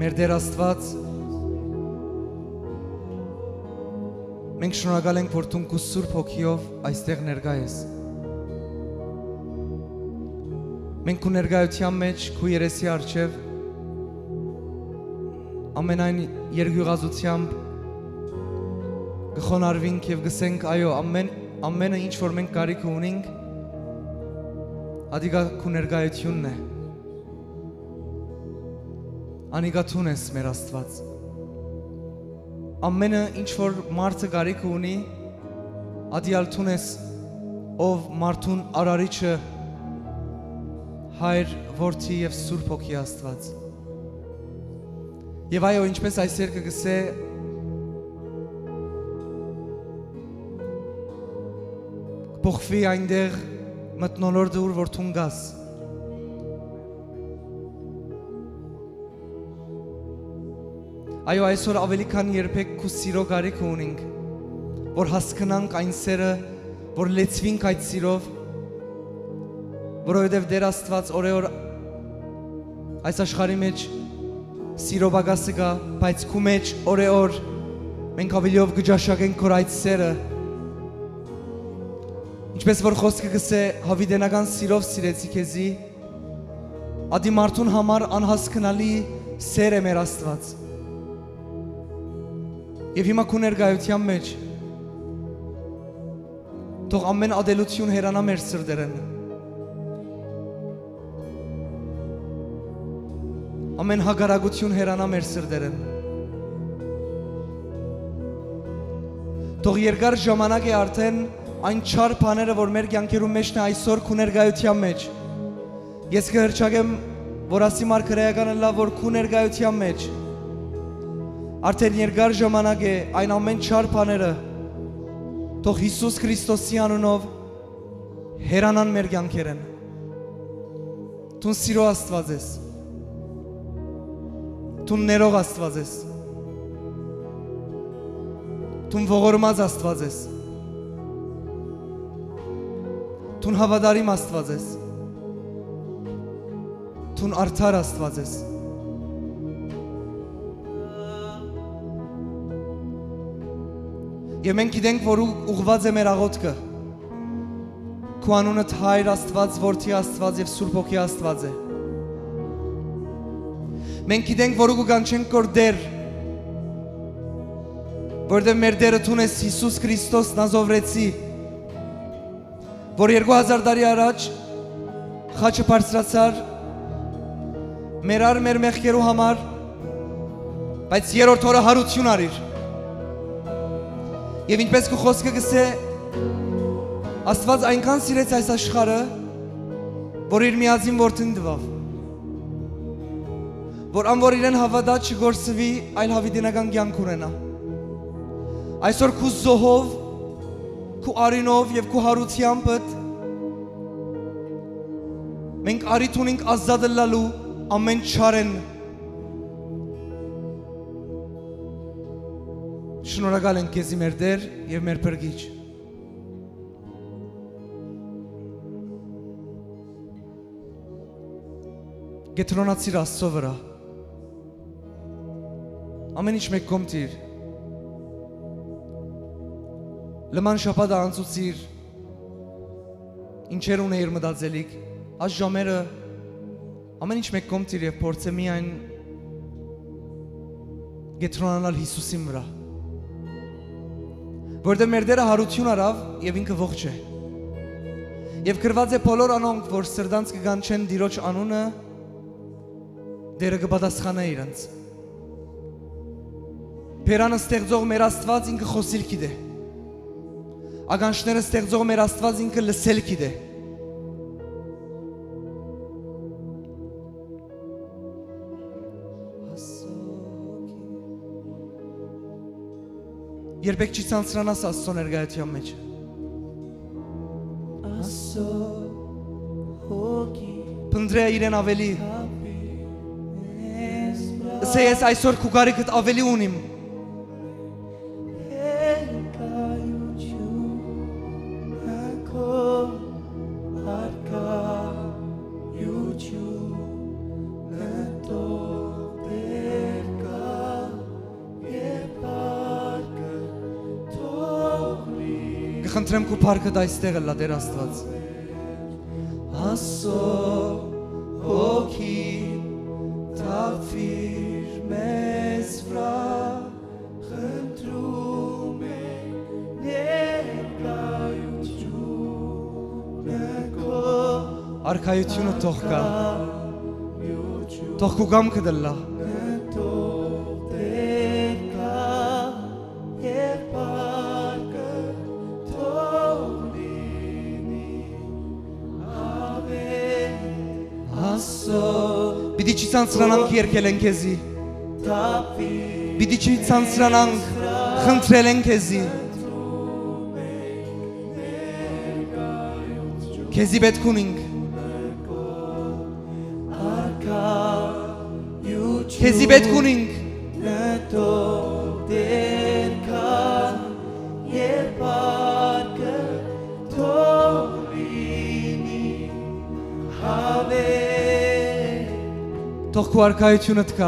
Մեր Տեր Աստված, մենք շնորհակալ ենք, որ դու քո Սուրբ Հոգիով այստեղ ներկա ես։ Մենք քո ներկայության մեջ, քո երեսի առջև ամենայն երկյուղազությամբ կխոնարհվենք եւ գսենք այո, ամենը ինչ որ մենք կարիք ունենք, ադիգա քո ներկայությունն է։ Անիգաթուն ես մեր Աստված։ Ամենը ինչ որ մարդը կարիք ունի, ադիալթուն ես, ով մարդուն արարիչը, Հայր, Որդի եւ Սուրբ Հոգի Աստված։ Եվ այո, ինչպես այս երգը գսե, փոխվի այնտեղ մթնոլորտը, ուր որ դու գաս։ Այո, այսօր ավելի քան երբեք քո սիրո կարիք ունենք, որ հասկանանք այն սերը, որ լեցվենք այդ սիրով, որովհետև Տեր Աստված օրեօր այս աշխարհի մեջ սիրո բագասը կա, բայց քո մեջ օրեօր մենք ավելիով կճաշակենք քո այդ սերը։ Ինչպես որ խոսքը գսե, հավիտենական սիրով սիրեցի քեզի, ադի մարդուն համար անհասկանալի սեր է մեր Աստված։ Եվ հիմա քո ներկայության մեջ թող ամեն ադելություն հեռանա մեր սրտերեն։ Ամեն հագարագություն հեռանա մեր սրտերեն։ Թող երկար ժամանակ է արդեն այն չար բաները, որ մեր կյանքերում մեջն է այսօր քո ներկայության մեջ։ Ես կհրճագեմ, որ ասի մարգարեականը լավ, որ քո ներկայության մեջ արդեն երկար ժամանակ է այն ամեն չար բաները թող Հիսուս Քրիստոսի անունով հեռանան մեր կյանքերեն։ Դու սիրո Աստված ես։ Դու ներող Աստված ես։ Դու ողորմած Աստված ես։ Դու հավատարիմ Աստված ես։ Դու արդար Աստված ես։ Եվ մենք գիտենք, որ ուղղված է մեր աղոթքը։ Քո անունդ Հայր Աստված, Որդի Աստված եւ Սուրբ Հոգի Աստված է։ Մենք գիտենք, որ ու կանչենք կոր Տեր, որտեղ մեր Տերը դու ես Հիսուս Քրիստոս Նազովրեցի, որ 2000 տարի առաջ խաչը բարձրացար մեր մեղքերու համար, բայց երրորդ օրը հարություն արիր։ Եվ ինչպես քո խոսքը գսե, Աստված այնքան սիրեց այս աշխարհը, որ իր միածին որդին տվավ, որ անոր իրեն հավատա չգործվի, այլ հավիտենական կյանք ունենա։ Այսօր քո զոհով, քո արինով եւ քո հարությամբ մենք արիթ ունենք ազատ լալու ամեն չարեն։ Շնորհակալ ենք քեզի մեր Տեր եւ մեր Փրկիչ։ Գետրոնացիր Աստծո վրա։ Ամեն ինչ մեկ կոմտիր, լման շապատը անցուցիր, ինչեր ունեիր մտածելիք, այս ժամերը ամեն ինչ մեկ կոմտիր և փորձե միայն գետրոնանալ Հիսուսին վրա, որտեղ մեր Տերը հարություն արավ և ինքը ողջ է, և գրված է բոլոր անոնք, որ սրտանց կկանչեն Տիրոջ անունը, Տերը կպատասխանե իրենց։ Բերանը ստեղծող մեր Աստված ինքը խոսիլ գիտե։ Ականջները ստեղծող մեր Աստված ինքը լսել գիտե։ Երբեք չի ցանցրանաս Աստծո ներկայության մեջ։ Փնտրե իրեն ավելի։ Ասե ես այսօր քո կարիքդ ավելի ունիմ։ You խնդրեմ քու փառքդ այստեղ լա Տեր Աստված Ասո հոգի թափիր մեզ վրա խնդրում ենք ներկայությունը քո արքայությունը թող կա թող քու գամքը դլա Պիտի չի ցանցրանանք երկել են քեզի Պիտի չի ցանցրանանք խնդրել են քեզի Քեզի պետք ունենք Քեզի պետք ունենք Թող քու արքայությունդ կա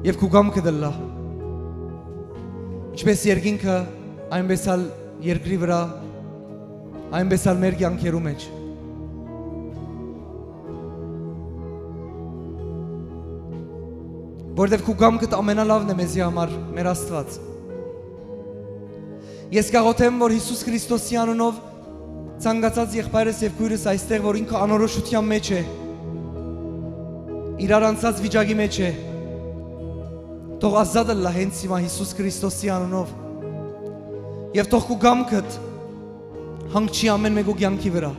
և քու գամքը դլա Ինչպես երկինքը այնպես ալ երկրի վրա այնպես ալ մեր կյանքերու մեջ Որտև քու գամքդ ամենալավն է մեզի համար մեր Աստված Ես կաղոթեմ որ Հիսուս Քրիստոսի անունով ցանկացած եղբայրս և քույրս այստեղ որ ինքը անորոշության մեջ է Իրար անցած վիճակի մեջ է Թող ազատ լա հենց հիմա Հիսուս Քրիստոսի անունով Եվ թող քու գամքդ հանգչի ամեն մեկու կյանքի վրա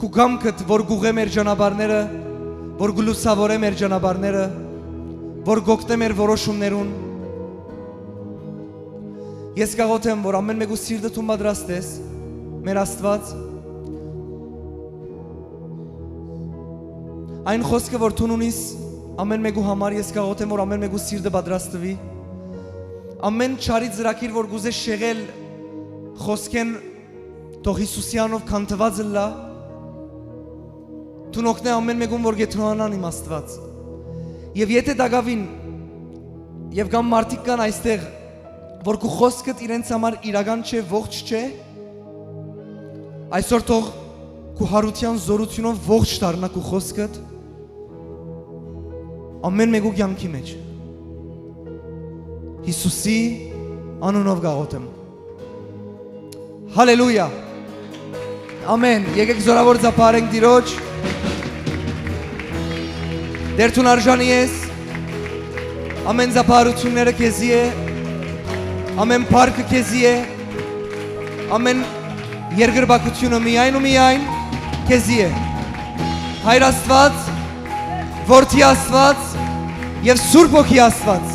Քու գամքդ որ գուղե մեր ճանապարհները որ գլուսավորե մեր ճանապարհները որ գոկտե մեր որոշումներուն Ես կաղոթեմ որ ամեն մեկու սիրտը դու պատրաստես մեր Աստված Այն խոսքը որ դու ունիս ամեն մեկու համար ես կաղոթեմ որ ամեն մեկու սիրտը պատրաստվի ամեն չարի ծրագիր որ գուզես շեղել խոսքեն թող Հիսուսյանով քանթված լա դու նոկնե ամեն մեկուն որ գեթանան իմ Աստված եւ եթե դակավին եւ կամ մարդիկ կան այստեղ որ քու խոսքդ իրենց համար իրական չէ ողջ չէ այսօր թող քու հարության զորությունով ողջ դառնա քու խոսքդ ամեն մեկու կյանքի մեջ Հիսուսի անունով գաղոթեմ Հալելույա Ամեն եկեք զորավոր ծափարենք Տիրոջ Դեր դու արժանի ես ամեն ծափարությունները քեզի է ամեն փառքը քեզի է ամեն երկրպագությունը միայն ու միայն քեզի է Հայր Աստված Որդի Աստված և Սուրբ Հոգի Աստված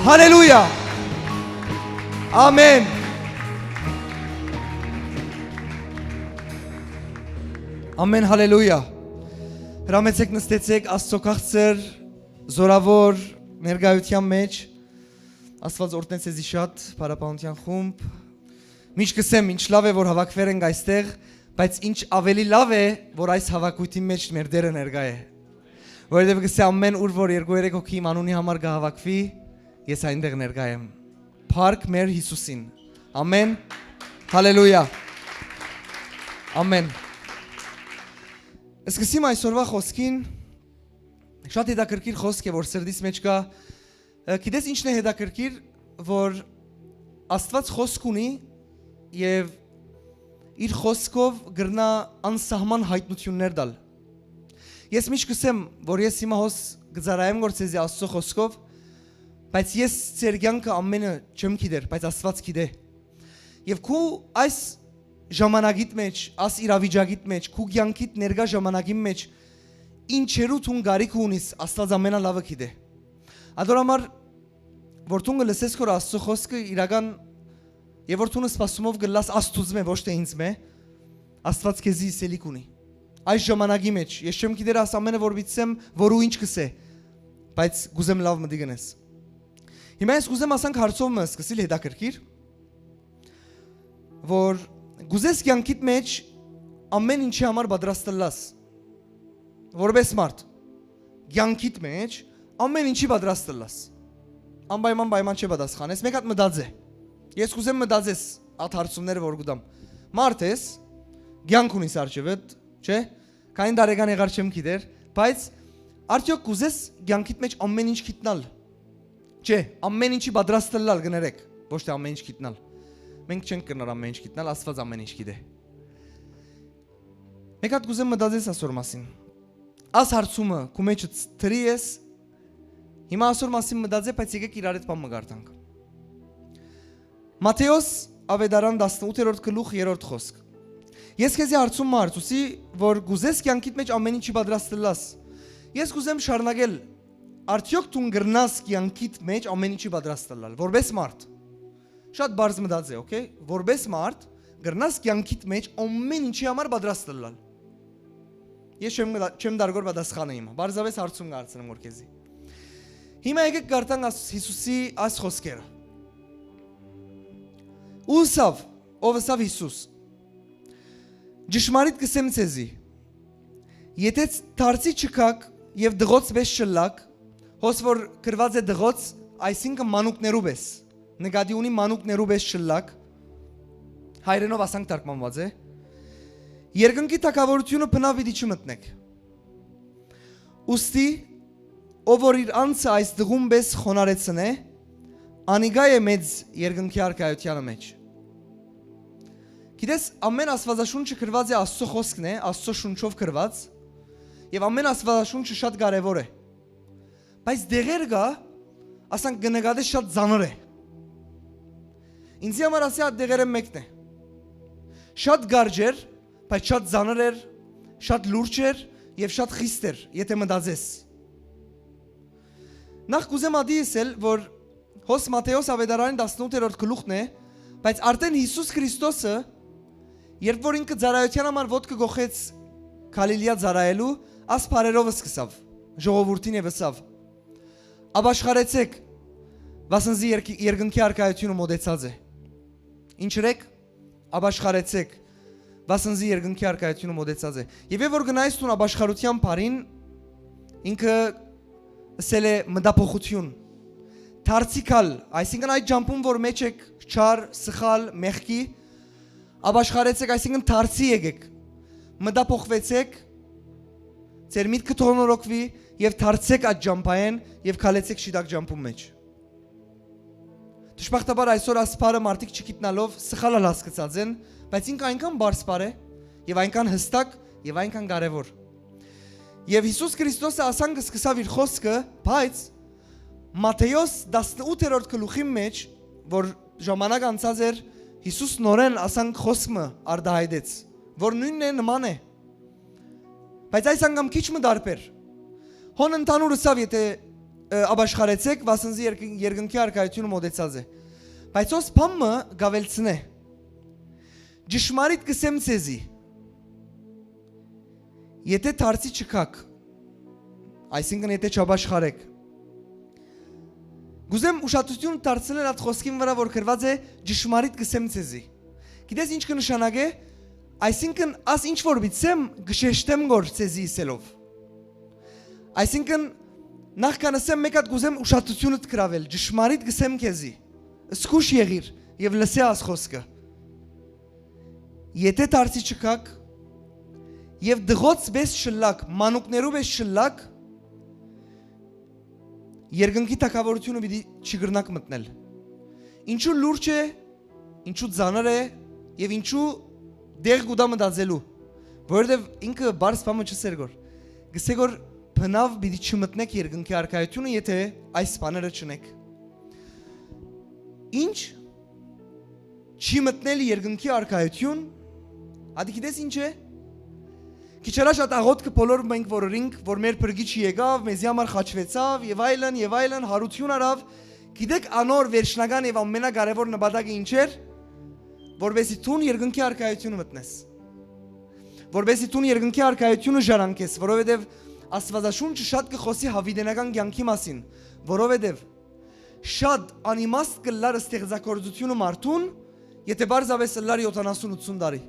Հալելույա Ամեն Ամեն հալելույա Հրամեցեք նստեցեք Աստծո քաղցր զորավոր ներկայության մեջ Աստված օրհնեց ձեզի շատ փառապանության խումբ Միշտ կսեմ ինչ լավ է որ հավաքվել ենք այստեղ բայց ինչ ավելի լավ է որ այս հավաքույթի մեջ մեր Տերը ներկա է Որովհետև կսե ամեն ուր որ 2-3 հոգի իմ անունի համար կհավաքվի ես այնտեղ ներկա եմ Փառք մեր Հիսուսին Ամեն Հալելույա Ամեն Սկսեմ այսօրվա խոսքին շատ հետաքրքիր խոսք է որ սրտիս մեջ կա Գիտես ինչն է հետաքրքիր որ Աստված խոսք ունի եւ իր խոսքով գրնա անսահման հայտնություններ տալ Ես միշտ կսեմ, որ ես հիմա հոս գծարայեմ գործեզի Աստծո խոսքով, բայց ես ձեր կյանքը ամենը չեմ գիտեր, բայց Աստված գիտե։ Եվ քու այս ժամանակիդ մեջ, այս իրավիճակիդ մեջ, քու կյանքիդ ներկա ժամանակի մեջ ինչերու դու գարիք ունիս, Աստված ամենալավը գիտե։ Ադորամար որ դու լսես քո Աստծո խոսքը իրական եւ որ դու սպասումով գլաս Աստծուց մե ոչ թե ինձ մե, Աստված քեզի սելիք ունի։ Այս ժամանակի մեջ ես չեմ գիտեր աս ամենը որ վիցեմ որ ու ինչ կսե բայց գուզեմ լավ մտի գնես հիմա ես գուզեմ ասանք հարցով մը սկսել հետաքրքիր որ գուզես կյանքիդ մեջ ամեն ինչի համար պատրաստ լաս որպես մարդ կյանքիդ մեջ ամեն ինչի պատրաստ լաս անպայման չէ պատասխանես մեկ հատ մտածե ես գուզեմ մտածես at հարցումները որ գուտամ։ Մարդ ես, կյանք ունիս արջևդ, չէ՞։ Քանի տարեկան եղար չեմ գիտեր, բայց արդյոք կուզես կյանքիդ մեջ ամեն ինչ գիտնալ։ Չէ, ամեն ինչի պատրաստ լալ գներեք, ոչ թե ամեն ինչ գիտնալ։ Մենք չենք կնար ամեն ինչ գիտնալ, Աստված ամեն ինչ գիտե։ Մեկ հատ կուզեմ մտածես ասոր մասին։ Աս հարցումը քու մեջ թրի ես, հիմա ասոր մասին մտածե, բայց եկեք իրար հետ բան մգարտանք։ Մատթեոս ավետարան 18-րդ գլուխ 3-րդ խոսք։ Ես քեզի հարցում հարցուսի, որ գուզես կյանքիդ մեջ ամեն ինչի պատրաստ լաս։ Ես կուզեմ շարունակել, արդյոք դու գրնաս կյանքիդ մեջ ամեն ինչի պատրաստ լալ, որպես մարդ։ Շատ բարձ մտածե, օքեյ, որպես մարդ գրնաս կյանքիդ մեջ ամեն ինչի համար պատրաստ լալ։ Ես չեմ դարգոր պատասխանը իմը, բարձավես հարցում գարցնեմ որ քեզի։ Հիմա եկեք գարտանք Հիսուսի այս խոսքերը։ Ուսավ, ով ըսավ Հիսուս։ Ճշմարիտ կսեմ ցեզի։ Եթե դարձի չկաք եւ դղոց վես շլակ, հոս որ գրված է դղոց, այսինքն մանուկներու վես։ Նկատի ունի մանուկներու վես շլակ։ Հայրենով ասանք թարգմանված է։ Երկնքի թագավորությունը բնավ պիտի չմտնեք։ Ուստի ով որ իր անձը այս դղում պես խոնարեցնե, անիգա է մեծ երկնքի արքայությանը մեջ։ Գիտես, ամեն աստվածաշունչը գրված է Աստծո խոսքն է, Աստծո շունչով գրված, եւ ամեն աստվածաշունչը շատ կարեւոր է։ Բայց դեղեր կա, ասանք գնկադե շատ ծանր է։ Ինձ համար ասի այդ դեղերը մեկն է։ Շատ գարջեր, բայց շատ ծանր էր, շատ լուրջ էր եւ շատ խիստ էր, եթե մտածես։ Նախ կուզեմ ադիեսել, որ հոս Մատթեոս ավետարանի 18-րդ գլուխն է, բայց արդեն Հիսուս Քրիստոսը, երբ որ ինքը ծառայության համար ոտքը գողեց Գալիլեա ծառայելու, աս բարերով սկսավ, ժողովրդին եւ ասավ. Աբաշխարեցեք, վասնզի երկնքի արքայությունը մոտեցած է։ Ինչ եք, աբաշխարեցեք, վասնզի երկնքի արքայությունը մոտեցած է։ Եվ որ գնայս տուն աբաշխարության բարին, ինքը ասել է մտափոխություն, դարձիկալ, այսինքն այդ ջամփում որ մեջ եք չար, սխալ, մեղքի, աբաշխարեցեք, այսինքն դարձի եկեք, մտափոխվեցեք, ձեր միտքը թողնորոգվի եւ դարձեք այդ ջամփային եւ քալեցեք շիտակ ջամփում մեջ։ Դժբախտաբար այսօր ասպարը մարդիկ չգիտնալով սխալ հասկացած են, բայց ինքը այնքան բարձր է եւ այնքան հստակ եւ այնքան կարեւոր։ Եվ Հիսուս Քրիստոսը ասանք սկսավ իր խոսքը, բայց Մատթեոս 18-րդ գլուխի մեջ, որ ժամանակ անցած էր, Հիսուս նորեն ասանք խոսքը արդահայտեց, որ նույնն է նման է։ Բայց այս անգամ քիչ մը դարբեր։ Հոն ընդհանուր ասավ, եթե աբաշխարեցեք, վասնզի երկնքի արքայությունը մոտեցած է։ Բայց ոս բամը գավելցնե։ Ճշմարիտ կսեմ ցեզի։ Եթե դարձի չկաք, այսինքն եթե չաբաշխարեք։ Գուզեմ ուշադրություն դարձնել այդ խոսքին վրա, որ գրված է ճշմարիտ կսեմ ցեզի։ Գիտես ինչ կնշանակե, այսինքն աս ինչ որ բիցեմ գշեշտեմ գոր ցեզի իսելով։ Այսինքն նախքան ասեմ մեկ հատ գուզեմ ուշադրությունը դկրավել, ճշմարիտ կսեմ քեզի։ Սկուշ եղիր եւ լսե աս խոսքը։ Եթե դարձի չկաք եւ դղոց պես շլակ, մանուկներով պես շլակ, երկնքի թագավորությունը պիտի չգրնակ մտնել։ Ինչու լուրջ է, ինչու ծանր է եւ ինչու դեղ գուտա մտածելու, որովհետեւ ինքը բարձ բամը չսեր գոր։ Գսե գոր բնավ պիտի չմտնեք երկնքի արքայությունը, եթե այս բաները չնեք։ Ինչ չի մտնել երկնքի արքայություն, ադի գիտես ինչ է։ Քիչ շատ աղոտ կբոլոր մենք որորինք, որ մեր փրկիչը եկավ, մեզի համար խաչվեցավ եւ այլն, հարություն արավ։ Գիտեք անոր վերջնական եւ ամենակարևոր նպատակը ինչ էր, որովհետեւ դու երկնքի արքայությունը մտնես։ Որովհետեւ դու երկնքի արքայությունը ժառանգես, որովհետեւ Աստվածաշունչը շատ կխոսի հավիտենական կյանքի մասին, որովհետեւ շատ անիմաստ կլար ստեղծագործությունը մարդուն, եթե բարձավես լար 70-80 տարի։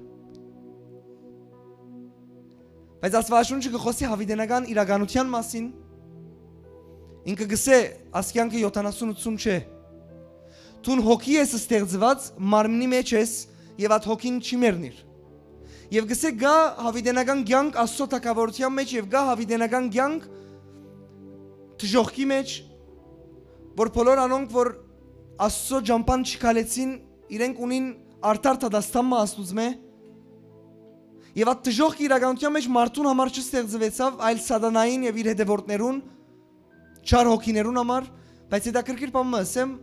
Բայց Աստվածաշունչը կխոսի հավիտենական իրականության մասին, ինքը գսե ասկյանքը 70-80 չէ։ Տուն հոգի ես ստեղծված մարմնի մեջ ես եւ այդ հոգին չի մեռնիր։ Եվ գսե գա հավիտենական կյանք Աստծո թակավորության մեջ եւ գա հավիտենական կյանք դժողքի մեջ, որ բոլոր անոնք որ Աստծո ջամփան չկալեցին, իրենք ունին արդար դաստամը Աստուծմե։ Եվ այդ դժողքի իրականության մեջ մարդուն համար չստեղծվեցավ, այլ սատանային եւ իր հետևորդներուն, չար հոգիներուն համար, բայց հետաքրքիր բանը ասեմ,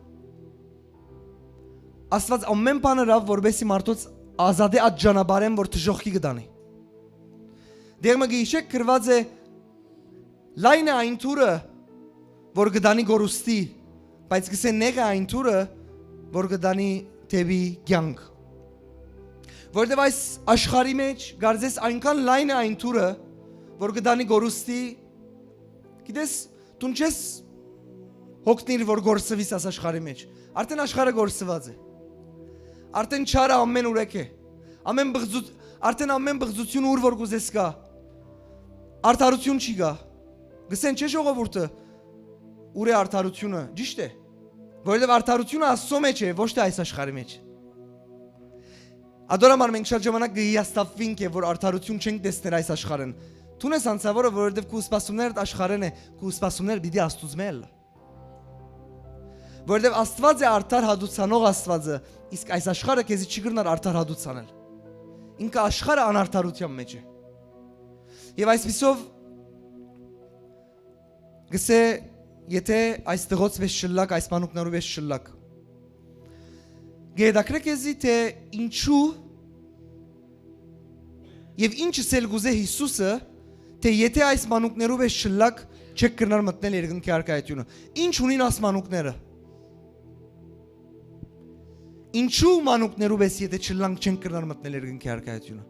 Աստված ամեն բան արավ, որբեսի մարդոց ազատ է այդ ճանապարհեն, որ դժողքի գտանի։ Դեռ մը գիշեք գրված է լայնը այն թուրը, որ գտանի գորուստի, բայց գսե նեղը այն թուրը, որ գտանի դեպի կյանք։ Որտեւ այս աշխարհի մեջ գարձես այնքան լայն է այն թուրը, որ գտանի գորուստի, գիտես, դու չես հոգնիր, որ գործվիս այս աշխարհի մեջ։ Արդեն աշխարհը գործված է։ Արդեն չարը ամեն ուրեք է։ Արդեն ամեն բղծություն ուր որ գուզես կա։ Արդարություն չի գա։ Գսեն չէ ժողովուրդը ուր է արդարությունը, ճիշտ է։ Որովհետև արդարությունը Աստծո մեջ է, ոչ թե այս աշխարհի մեջ։ Ադորամար մենք շատ ժամանակ գիաստավվինք է, որ արդարություն չենք տեսներ այս աշխարհին։ Տուն ես անցավորը, որովհետև քու սպասումներդ աշխարհին է, քու սպասումները պիտի Աստուծմե էլ։ Որովհետև Աստված է արդար հադուցանող Աստվածը, իսկ այս աշխարհը քեզի չի գրնար արդար հադուցանել։ Ինքը աշխարհը անարդարության մեջ է։ Եվ այսպիսով գսե եթե այս դղոց վես շլակ, այս մանուկներու վես շլակ։ Գեդակրեք եզի թե ինչու եւ ինչը սել գուզե Հիսուսը, թե եթե այս մանուկներու վես շլակ չեք կրնար մտնել երկնքի արքայությունը։ Ինչ ունին այս մանուկները։ Ինչու մանուկներու վես եթե շլանք չեն կրնար մտնել երկնքի արքայությունը։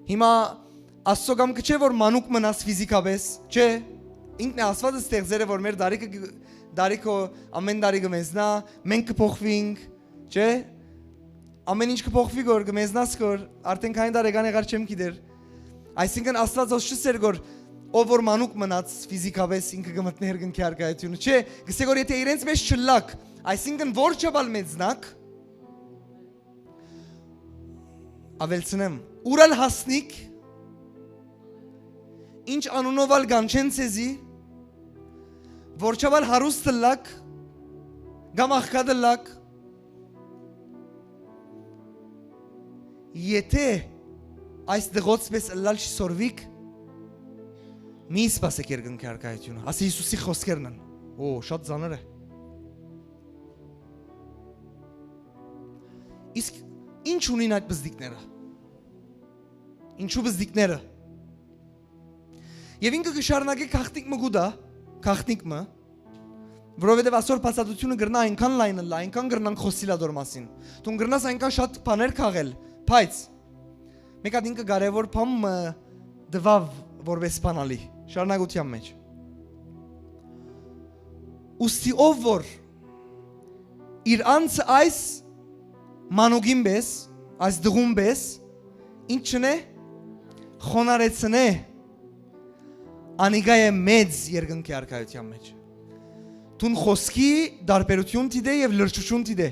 Հիմա Աստծո կամքը չէ որ մանուկ մնաս ֆիզիկապես, չէ։ Ինքն է Աստվածը ստեղծել է որ մեր դարիքը ամեն դարիքը մեզնա, մենք կփոխվենք, չէ։ Ամեն ինչ կփոխվի որ կմեզնաս որ արդեն քանի տարեկան եղար չեմ գիտեր։ Այսինքն Աստված ոս չսեր որ ով որ մանուկ մնաց ֆիզիկապես ինքը կմտնի երկնքի արքայությունը, չէ։ Գսե որ եթե իրենց մեջ չլակ, այսինքն որ չբալ մեծնակ ավելցնեմ ուրալ հասնիկ ինչ անունովալ գանչեն ցեզի որ չաբալ հարուստ լակ գամ աղքատ լակ եթե այս դղոց պես լալ շսորվիկ մի սպասեք երկնքի արքայությունը ասի Հիսուսի խոսքերն են օ շատ ծանր է իսկ ինչ ունին այդ բզդիկները ինչու բզդիկները Եվ ինքը կշարունակի քաղտնիկը գուտա, քաղտնիկը, որովհետև այսօր բացատրությունը գրնա այնքան լայն է, այնքան գրնան խոսիլա դոր մասին։ Դու գրնաս այնքան շատ բաներ քաղել, բայց մեկ հատ ինքը կարևոր բան դվավ որպես բանալի, շարունակության մեջ։ Ուստի ով որ իր անձը այս մանուկին պես, այս դղուն պես, ինչն է խոնարեցնե Անիգա է մեծ երկնքի արքայության մեջ։ Տուն խոսքի դարբերություն տիդե եւ լրջություն տիդե։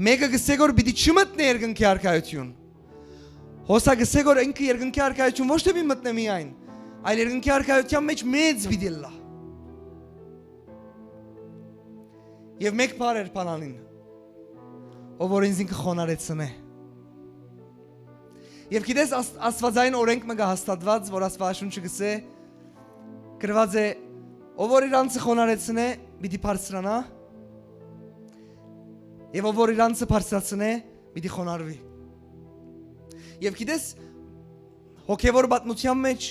Մեկը գսե որ պիտի չմտնե երկնքի արքայություն։ Հոսա գսե որ ինքը երկնքի արքայություն ոչ թե մի մտնե միայն, այլ երկնքի արքայության մեջ մեծ պիտի լա։ Եվ մեկ բառ էր բանալին։ Ով որ ինձ ինքը խոնարեցնե։ Եվ գիտես աստվածային օրենք մը հաստատված, որ Աստվածաշունչը գսե գրված է ով որ իր անձը խոնարեցնե պիտի բարձրանա եւ ով որ իր անձը բարձրացնե պիտի խոնարհվի եւ գիտես հոգեվոր պատմության մեջ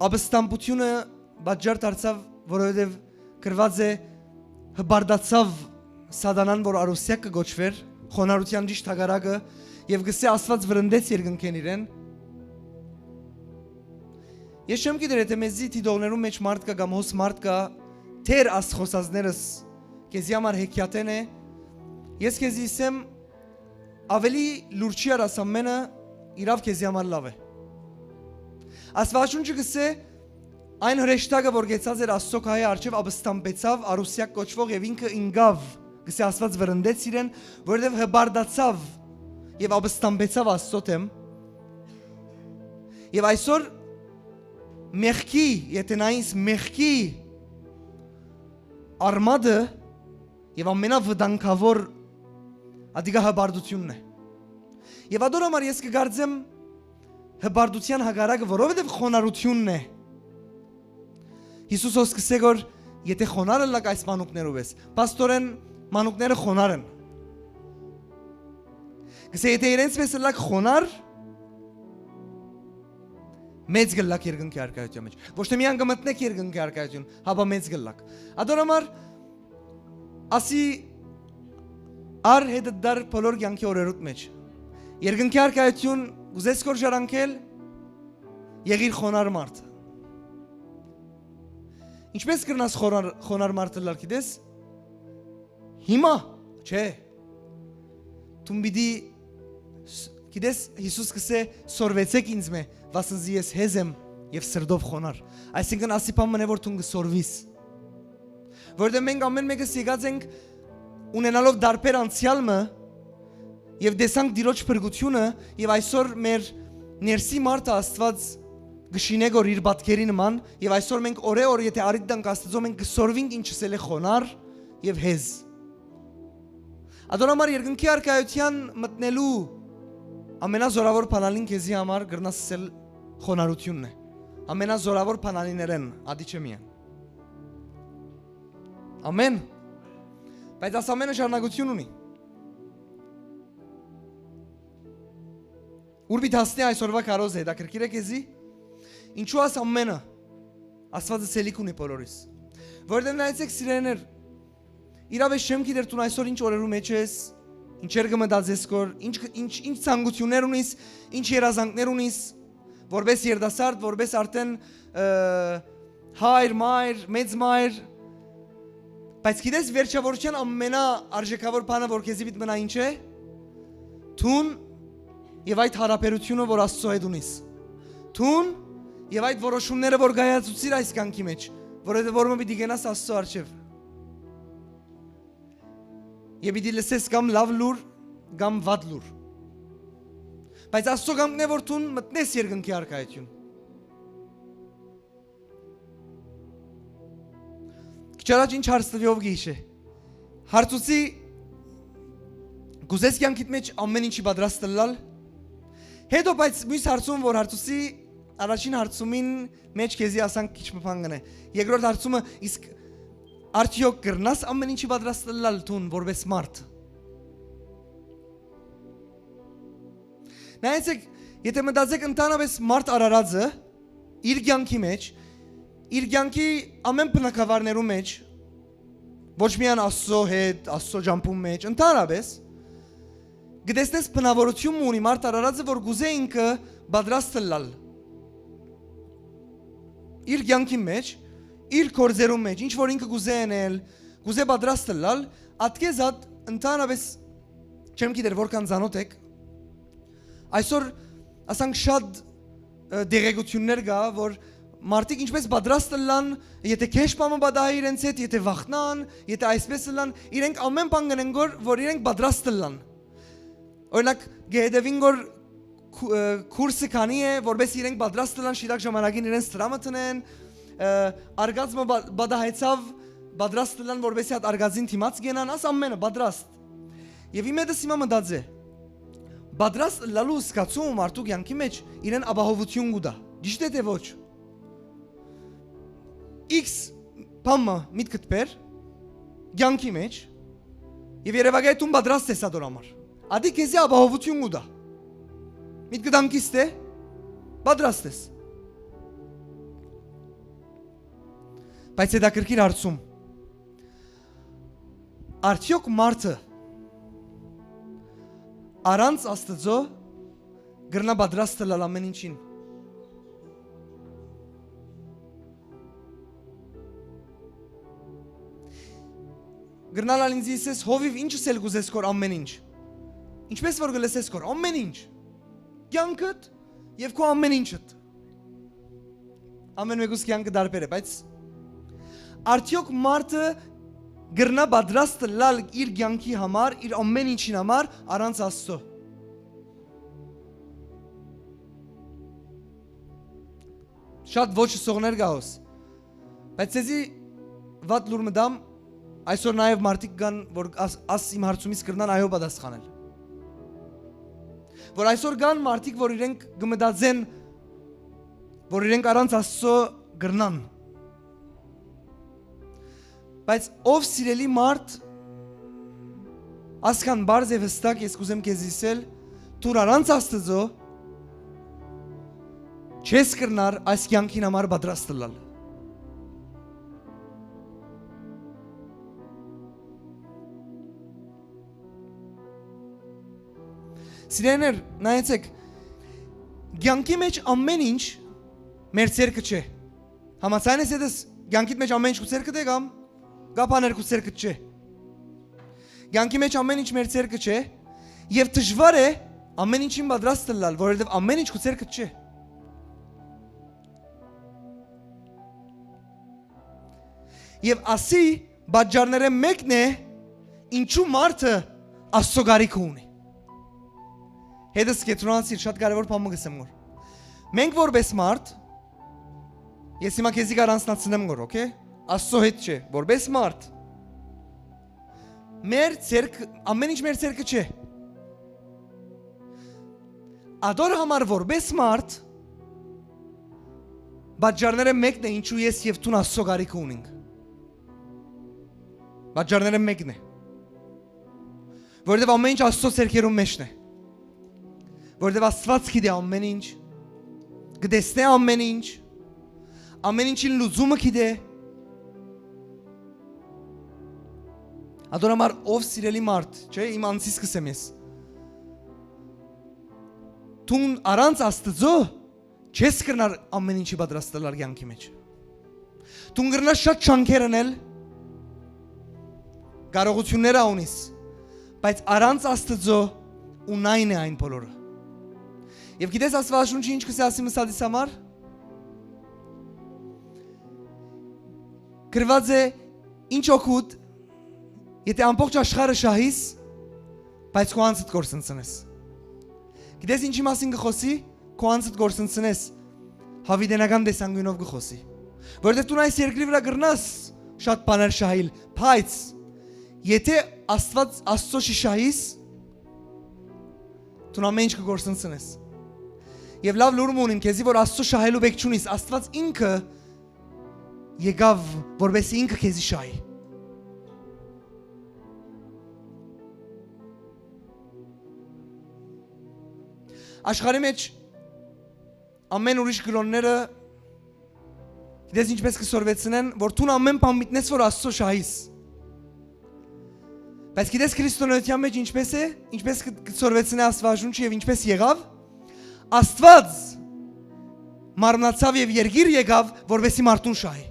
ապստամբությունը բաժար դարձավ որովհետեւ գրված է հբարդացավ սատանան որ արուսյակ կգոչվեր խոնարհության ճիշտ հագարակը եւ գսե Աստված վրընդեց երկնքեն իրեն Ես չեմ գիտեր եթե մեզի թիդողներում մեջ մարդ կա կամ հոս մարդ կա թեր աստխոսազներս քեզի համար հեքիաթեն է ես քեզի ասեմ ավելի լուրջի արաս ամենը իրավ քեզի համար լավ է Աստվածաշունչը գսե Այն հրեշտակը, որ գեցած էր Աստծո քահի արչև ապստամբեցավ Արուսիակ կոչվող եւ ինքը ինգավ, գսե Աստված վրընդեց իրեն, որովհետեւ հբարդացավ եւ ապստամբեցավ Աստծո դեմ։ Եվ այսօր մեղքի, եթե նայես մեղքի արմատը եւ ամենավտանգավոր ադիգա հբարդությունն է։ Եվ ադոր համար ես կգարձեմ հբարդության հագարակը, որովհետեւ խոնարհությունն է։ Հիսուսը սկսե որ եթե խոնարհ լակ այս մանուկներով ես, պաստորեն մանուկները խոնարհ են։ Գսե եթե իրենց պես լակ խոնարհ մեծ գլակ երկնքի արքայության մեջ։ Ոչ թե միան կմտնեք երկնքի արքայություն, հապա մեծ գլակ։ Ադոր համար ասի ար հետ դար բոլոր կյանքի օրերուտ մեջ։ Երկնքի արքայություն ուզես կոր ժառանգել եղիր խոնարհ մարդ։ Ինչպես կրնաս խոնարհ մարդը լալ գիտես։ Հիմա, չէ։ Դու պիտի գիտես Հիսուս կսե սորվեցեք ինձ մե, վասնզի ես հեզ եմ եւ սրդով խոնարհ։ Այսինքն ասի բանը որ դու կսորվիս։ Որտեղ մենք ամեն մեկս եկած ենք ունենալով դարբեր անցյալը եւ դեսանք դիրոջ փրկությունը եւ այսօր մեր ներսի մարդը Աստված գշինեգ որ իր բատկերի նման եւ այսօր մենք օրե եթե արիդ դանք Աստծո մենք կսորվինք ինչս էլ է խոնար եւ հեզ։ Ադորամար երկնքի արքայության մտնելու ամենազորավոր բանալին քեզի համար գրնասել խոնարհությունն է։ Ամենազորավոր բանալիներեն ադի չէ միան։ Ամեն։ Բայց այս ամենը շարունակություն ունի։ Ուր պիտի հասնի այսօրվա կարոզ է, դա կրկիր է քեզի։ Ինչու աս ամենը Աստվածը ցելիք ունի բոլորիս։ Որտեղ նայեցեք սիրեներ, իրավես չեմ գիտեր դու այսօր ինչ օրերու մեջ ես, ինչեր կմտածես կոր, ինչ ցանկություններ ունիս, ինչ երազանքներ ունիս, որպես երդասարդ, որպես արդեն հայր, մայր, մեծ մայր, բայց գիտես վերջավորության ամենաարժեքավոր բանը որ քեզի պիտի մնա ինչ է։ Թուն եւ այդ հարաբերությունը որ Աստծո հետ ունիս։ Թուն եւ այդ որոշումները որ գայացուցիր այս կյանքի մեջ, որովհետեւ որը պիտի գնաս Աստծո առջև։ Եվ պիտի լսես կամ լավ լուր, կամ վատ լուր։ Բայց Աստծո կամքն է որ դու մտնես երկնքի արքայություն։ Քչարաջ ինչ հարց տվյով գիշե։ Հարցուցի գուզես կյանքիդ մեջ ամեն ինչի պատրաստ լալ։ Հետո բայց մյուս հարցում որ հարցուցի առաջին հարցումին մեջ քեզի ասանք քիչ մփանգն է։ Երկրորդ հարցումը իսկ արդյոք կրնաս ամեն ինչի պատրաստ լալ դուն որպես մարդ։ Նայեցեք, եթե մտածեք ընդհանրապես մարդ արարածը իր կյանքի մեջ, իր կյանքի ամեն բնակավարներու մեջ, ոչ միայն Աստծո հետ, Աստծո ջամփում մեջ, ընդհանրապես գտեսնես բնավորություն ունի մարդ արարածը որ գուզե ինքը պատրաստ լալ։ Իր կյանքի մեջ, իր կորձերու մեջ, ինչ որ ինքը գուզե անել, գուզե պատրաստ լալ, ատկեզ հատ ընդհանրապես չեմ գիտեր որքան ծանոթ եք։ Այսօր ասանք շատ դերեկություններ կա, որ մարդիկ ինչպես պատրաստ լան, եթե քեշ բամը բադահի իրենց հետ, եթե վախնան, եթե այսպես լան, իրենք ամեն բան գնեն որ իրենք պատրաստ լան։ Օրինակ գեհդևին որ կուրսը քանի է, որպես իրենք պատրաստ լան շիրակ ժամանակին իրենց տրամը տնեն, արգածը բադահեցավ պատրաստ լան որպեսի հատ արգածին թիմաց գենան, աս ամենը պատրաստ։ Եվ իմ հետս հիմա մտածե, պատրաստ լալու սկացումը մարդու կյանքի մեջ իրեն ապահովություն կուտա, ճիշտ է թե ոչ։ X բամը միտքդ բեր կյանքի մեջ եւ երևակայ դու պատրաստ ես ադոր համար։ Ադի քեզի ապահովություն կուտա։ Միտքդ անկիստ է, պատրաստ ես։ Բայց դա կրկիր հարցում։ Արդյոք մարդը առանց Աստծո գրնա պատրաստ լալ ամեն ինչին։ Գրնալ ինձ իսես հովիվ ինչս էլ գուզես կոր ամեն ինչ։ Ինչպես որ գլսես կոր ամեն ինչ։ Կյանքդ եւ քո ամեն ինչդ։ ամեն մեկուս կյանքը դարբեր է, բայց արդյոք մարդը գրնա պատրաստ լալ իր կյանքի համար, իր ամեն ինչին համար առանց Աստծո։ Շատ ոչ սողներ գահոս, բայց էզի վատ լուր մդամ, այսօր նաև մարդիկ կան, որ աս իմ հարցումից կրնան այո պատասխանել։ Որ այսօր կան մարդիկ, որ իրենք գմդածեն, որ իրենք առանց Աստծո գրնան։ Բայց ով սիրելի մարդ, ասքան բարզ և հստակ ես կուզեմ կեզ իսել, թուր առանց Աստծո, չես կրնար այս կյանքին համար պատրաստ լալ։ Սիրեներ, նայեցեք, կյանքի մեջ ամեն ինչ մեր ցերկը չէ։ Համաձայն ես դες կյանքիդ մեջ ամեն ինչ քո ցերկը դե կամ գապաներ քո ցերկը չէ։ Կյանքի մեջ ամեն ինչ մեր ցերկը չէ, եւ դժվար է ամեն ինչին պատրաստ լալ, որովհետեւ ամեն ինչ քո ցերկը չէ։ Եվ ասի բաժարները մեկն է, ինչու մարդը Աստծո գարիք ունի։ Հետս կետրոնացիր շատ կարևոր բան մգսեմ գոր։ Մենք որպես մարդ, ես հիմա քեզի գարանցնացնեմ գոր, օքեյ։ Աստծո հետ չէ, որպես մարդ։ Մեր ցերկ, ամեն ինչ մեր ցերկը չէ։ Ադոր համար որպես մարդ, բաժարները մեկն է, ինչու ես եւ դու Աստծո գարիք ունենք։ Բաժարները մեկն է։ Որովհետեւ ամեն ինչ Աստծո ցերկերում մեջն է։ Որովհետև Աստված գիտե ամեն ինչ, գտեսնե ամեն ինչին լուծումը գիտե։ Ադոր համար ով սիրելի մարդ, չէ, իմ անցից կսեմ ես։ Տուն առանց Աստծո չես կրնար ամեն ինչի պատրաստ լալ կյանքի մեջ։ Տուն կրնար շատ չանքեր անել, կարողություններ ունիս, բայց առանց Աստծո ունայն է այն բոլորը։ Եվ գիտես Աստվածաշունչը ինչ կսի ասի մսալիս համար։ Գրված է ինչ օգուտ, եթե ամբողջ աշխարհը շահիս, բայց քո անձդ գործընծնես։ Գիտես ինչի մասին կխոսի, քո անձդ գործընծնես, հավիտենական տեսանկյունով կխոսի։ Որովհետև դու այս երկրի վրա կգրնաս շատ բաներ շահել, բայց եթե Աստծո շահիս, դու ամեն ինչ կգործընծնես։ Եվ լավ լուրում ունիմ քեզի, որ Աստծո շահելու բեք չունիս, Աստված ինքը եկավ, որովհետեւ ինքը քեզի շահի։ Աշխարհի մեջ ամեն ուրիշ գրոնները գիտես ինչպես կսորվեցնեն, որ դու ամեն բան միտնես, որ Աստծո շահիս։ Բայց գիտես քրիստոնեության մեջ ինչպես է, ինչպես կսորվեցնե Աստվածաշունչը եւ ինչպես եղավ, Աստված մարմնացավ եւ երկիր եկավ, որովհետեւ մարդուն շահի։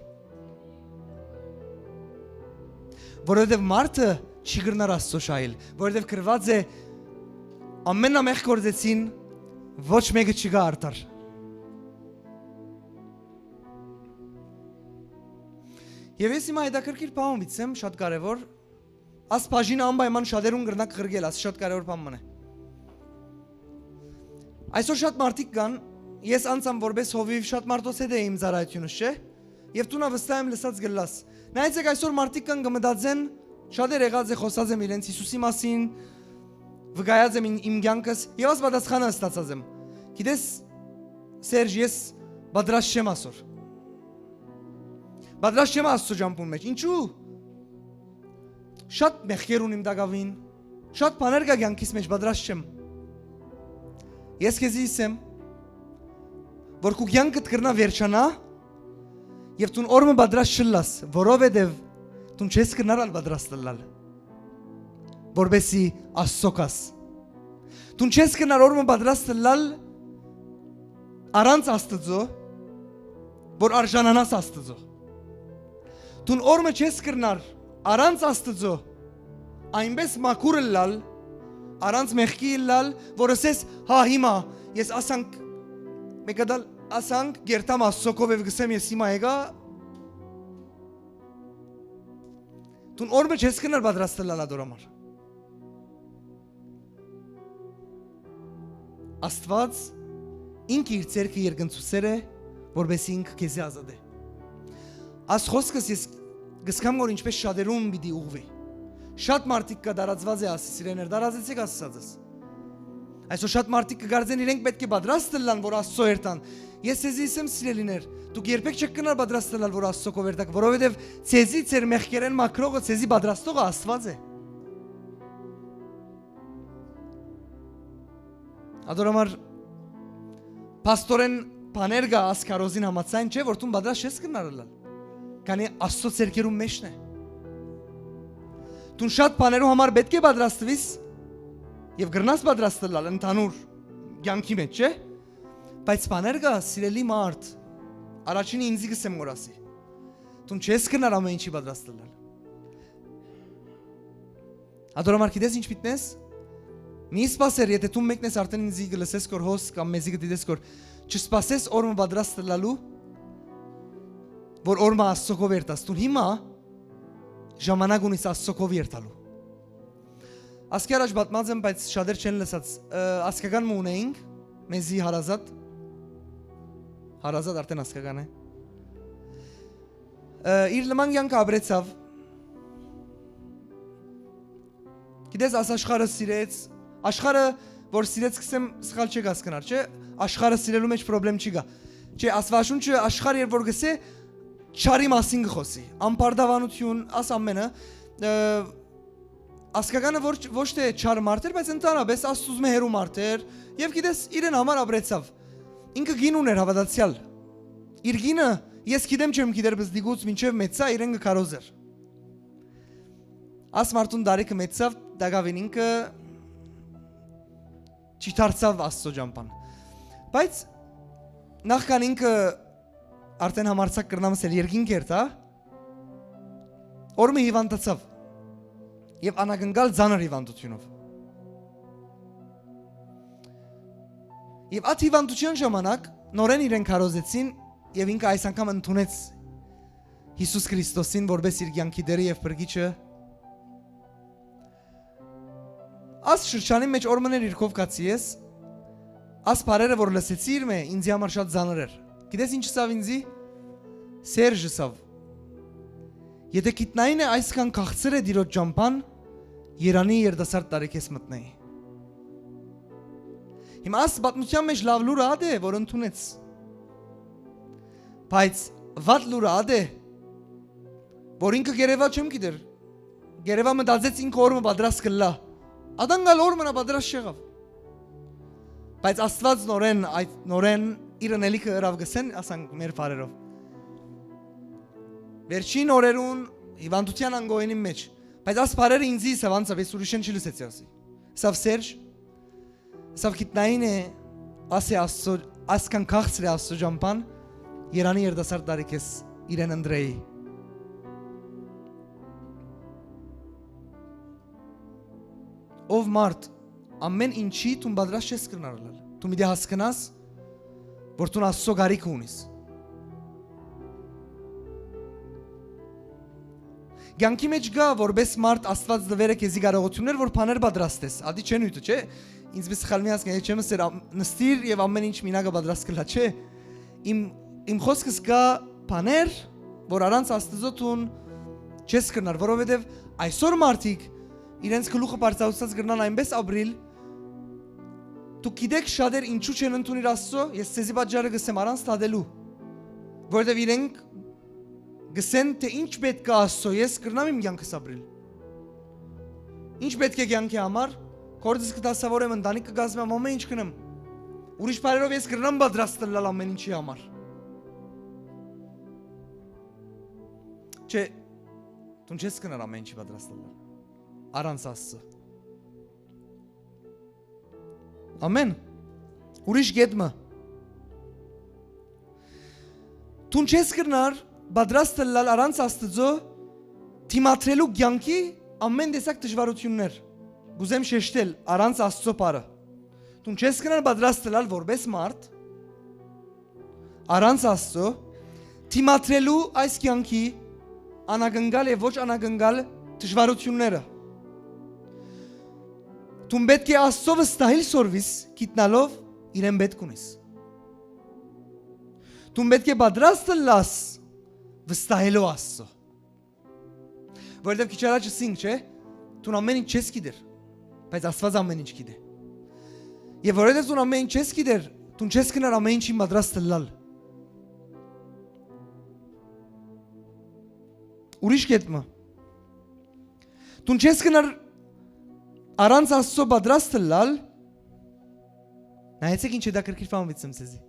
Որովհետեւ մարդը չի գրնար Աստծո շահել, որովհետեւ գրված է ամենամեղ գործեցին ոչ մեկը չկա արդար։ Եվ ես հիմա հետաքրքիր բան միտեմ, շատ կարևոր, աս բաժինը անպայման շատերուն գրնակ խրգել, աս շատ կարևոր բան մնե։ Այսօր շատ մարդիկ կան, ես անցամ որպես հովիվ շատ մարդոց հետ է իմ ծառայությունս, չէ, եւ դու նա վստահ եմ լսած գլաս։ Նայեցեք այսօր մարդիկ կան կմտածեն, շատեր եղած է խոսած եմ իրենց Հիսուսի մասին, վկայած եմ իմ կյանքս եւ աս պատասխանը ստացած եմ։ Գիտես, Սերժ, ես պատրաստ չեմ ասոր։ Պատրաստ չեմ Աստծո ջամփուն մեջ։ Ինչու՞։ Շատ մեղքեր ունիմ դակավին, շատ բաներ կա կյանքիս մեջ, պատրաստ չեմ։ Ես քեզի ասեմ, որ քո կյանքդ կրնա վերջանա եւ դու օրը պատրաստ չլաս, որովհետեւ դու չես կրնալ պատրաստ լալ։ Որբեսի Աստծո կաս։ Դու չես կրնալ օրը պատրաստ լալ առանց Աստծո, որ արժանանաս Աստծո։ Դու օրը չես կրնալ առանց Աստծո, այնպես մաքուր լալ, առանց մեղքի լալ, որ ասես, հա հիմա ես ասանք մեկադալ ասանք գերտամ Աստծոկով եւ գսեմ ես հիմա եկա Տուն օրը չես կներ պատրաստել լալադոր համար Աստված ինք իր ցերկը երկնցուսեր է որբեսի ինք քեզի ազատ է Աս խոսքս ես գսկամ որ ինչպես շատերուն պիտի ուղվի Շատ մարդիկ կա դարածված է ասի սիրեներ դարածեցիք ասածս Այսօր շատ մարդիկ կգարձեն իրենք պետք է պատրաստ լան որ Աստծո երթան Ես ձեզ ասեմ սիրելիներ դուք երբեք չեք կնար պատրաստ լալ որ Աստծո կով երթաք որովհետև ցեզի ծեր մեղքերեն մակրողը ցեզի պատրաստողը Աստված է Ադորամար Պաստորեն բաներ գա ասկարոզին համացայն չէ որ դու պատրաստ ես կնար լալ Քանի Աստծո ցերկերում մեջն է Դու շատ բաներու համար պետք է պատրաստվես Եվ գրնաս պատրաստ լալ ընդհանուր կյանքի մեջ, չէ՞։ Բայց բաներ կա սիրելի մարդ, առաջինը ինձ գսեմ որ ասի։ Դու չես կնար ամեն ինչի պատրաստ լալ։ Ադորամար գիտես ինչ պիտնես։ Մի սպասեր, եթե դու մեկն ես արդեն ինձ գլսես կոր հոս կամ մեզի գտես կոր, չսպասես օրը պատրաստ լալու, որ օրը Աստծո վերտաս։ Դու հիմա ժամանակ ունես Աստծո վերտալու։ Ասկի առաջ բատմած եմ, բայց շատեր չեն լսած, ասկական մը ունեինք, մեզի հարազատ արդեն ասկական է, իր լման յանք աբրեցավ, գիտես աս աշխարը սիրեց, աշխարը, որ սիրեց կսեմ սխալ չեք ասկնար, չէ, աշխարը սիրելու մեջ պրոբլեմ չի գա, չէ, ասվաշունչը աշխարը երբ որ գսե, չարի մասին գխոսի, ամպարդավանություն, աս ամենը, Ասկականը ոչ թե չար մարդեր, բայց ընդհանրապես Աստծուց մե հերու մարդեր եւ գիտես իրեն համար ապրեցավ։ Ինքը գին ուներ հավատացյալ։ Իր գինը ես գիտեմ չեմ գիտեր բայց դիգուց մինչեւ մեծա իրեն գկարոզեր։ Աս մարդուն դարիքը մեծավ դագավին ինքը չիթարցավ Աստծո ջամփան։ Բայց նախքան ինքը արդեն համարցակ կրնամսել երկինք էր, հա։ Օրը հիվանդացավ։ Եվ անագնգալ ձանր հիվանդությունով։ Եվ այդ հիվանդության ժամանակ նորեն իրեն քարոզեցին եւ ինքը այս անգամ ընդունեց Հիսուս Քրիստոսին որպես իր կյանքի դերը եւ բրգիչը։ Աս շրջանի մեջ օրմներ իրքով կացի ես, աս բարերը որ լսեցի իր մե ինձի համար շատ ձանր էր։ Գիտես ինչ սավ ինձի։ Սերժը սավ։ Եթե գիտնային է այսքան քաղցր է դիրոջ ջամփան, Երանի երդասարդ տարիքես մտնեի։ Հիմա աս բատնության մեջ լավ լուրը ադե, որ ընդունեց։ Բայց վատ լուրը ադե, որ ինքը գերևա չեմ գիտեր։ Գերևա մտածեց ինքը օրը պատրաստ կլա։ Ադանգալ օրը մնա պատրաստ չեղավ։ Բայց Աստված նորեն իր անելիքը հրավ գսեն, ասանք մեր բարերով։ Վերջին օրերուն հիվանդության անգոյնի մեջ, բայց աս բարերը ինձի սավանցավ, ես ուրիշեն չի լսեցի ասի։ Սավ Սերժ, սավ գիտնային է, ասի Աստծո, ասկան քաղցր է Աստծո ջամփան, Երանի երդասարդ տարիքես իրեն ընդրեի։ Ով մարդ, ամեն ինչի տուն պատրաստ չես կրնարել։ Դու մի դե հասկնաս, որ տուն Աստծո գարիք ունիս։ Կյանքի մեջ գա, որպես մարդ Աստված դվերը քեզի կարողություններ, որ բաներ պատրաստես։ Ադի չեն ուտը, չէ։ Ինձ մեզ խալմի ասկան, չեմ ասեր նստիր եւ ամեն ինչ մինագը պատրաստ կլա, չէ։ Իմ խոսքս գա բաներ, որ առանց Աստծոյն չես կրնար, որովհետեւ այսօր մարդիկ իրենց գլուխը բարձրացած կրնան այնպես ապրիլ։ Դու գիտեք շատեր ինչու չեն ընդունիր Աստծո, ես ցեզի պատճառը գսեմ առանց տադելու։ Որովհետեւ իրենք գսեն թե ինչ պետք է Աստծո, ես կրնամ իմ կյանքս ապրիլ։ Ինչ պետք է կյանքի համար, կորձս կդասավորեմ, ընտանիք կգազմեմ, ամեն ինչ կնեմ։ Ուրիշ բարերով ես կրնամ պատրաստ լալ ամեն ինչի համար։ Չէ, դու չես կնար ամեն ինչի պատրաստ լալ։ Առանց Աստծո։ Ամեն։ Ուրիշ գետմը։ Դու չես կնար Պատրաստ լալ առանց Աստծո թիմատրելու կյանքի ամեն տեսակ դժվարություններ։ Գուզեմ շեշտել առանց Աստծո բարը։ Դու չես կնար պատրաստ լալ որպես մարդ, Առանց Աստծո թիմադրելու այս կյանքի անագնգալ եւ ոչ անագնգալ դժվարությունները։ Դու պետք է Աստծո վստահել սորվիս գիտնալով իրեն պետք ունես։ Դու պետք է պատրաստ լաս վստահելու Աստծո։ Որովհետև քիչ առաջ ասինք, չէ՞, դու ամեն ինչ չես գիտեր, բայց Աստված ամեն ինչ գիտե։ Եվ որովհետև դու ամեն ինչ չես գիտեր, դու չես կնար ամեն ինչի պատրաստ լալ։ Ուրիշ կետմը։ Դու չես կնար առանց Աստծո պատրաստ լալ։ Նայեցեք ինչ է դա կրկիր ֆանվիցեմ ցեզի։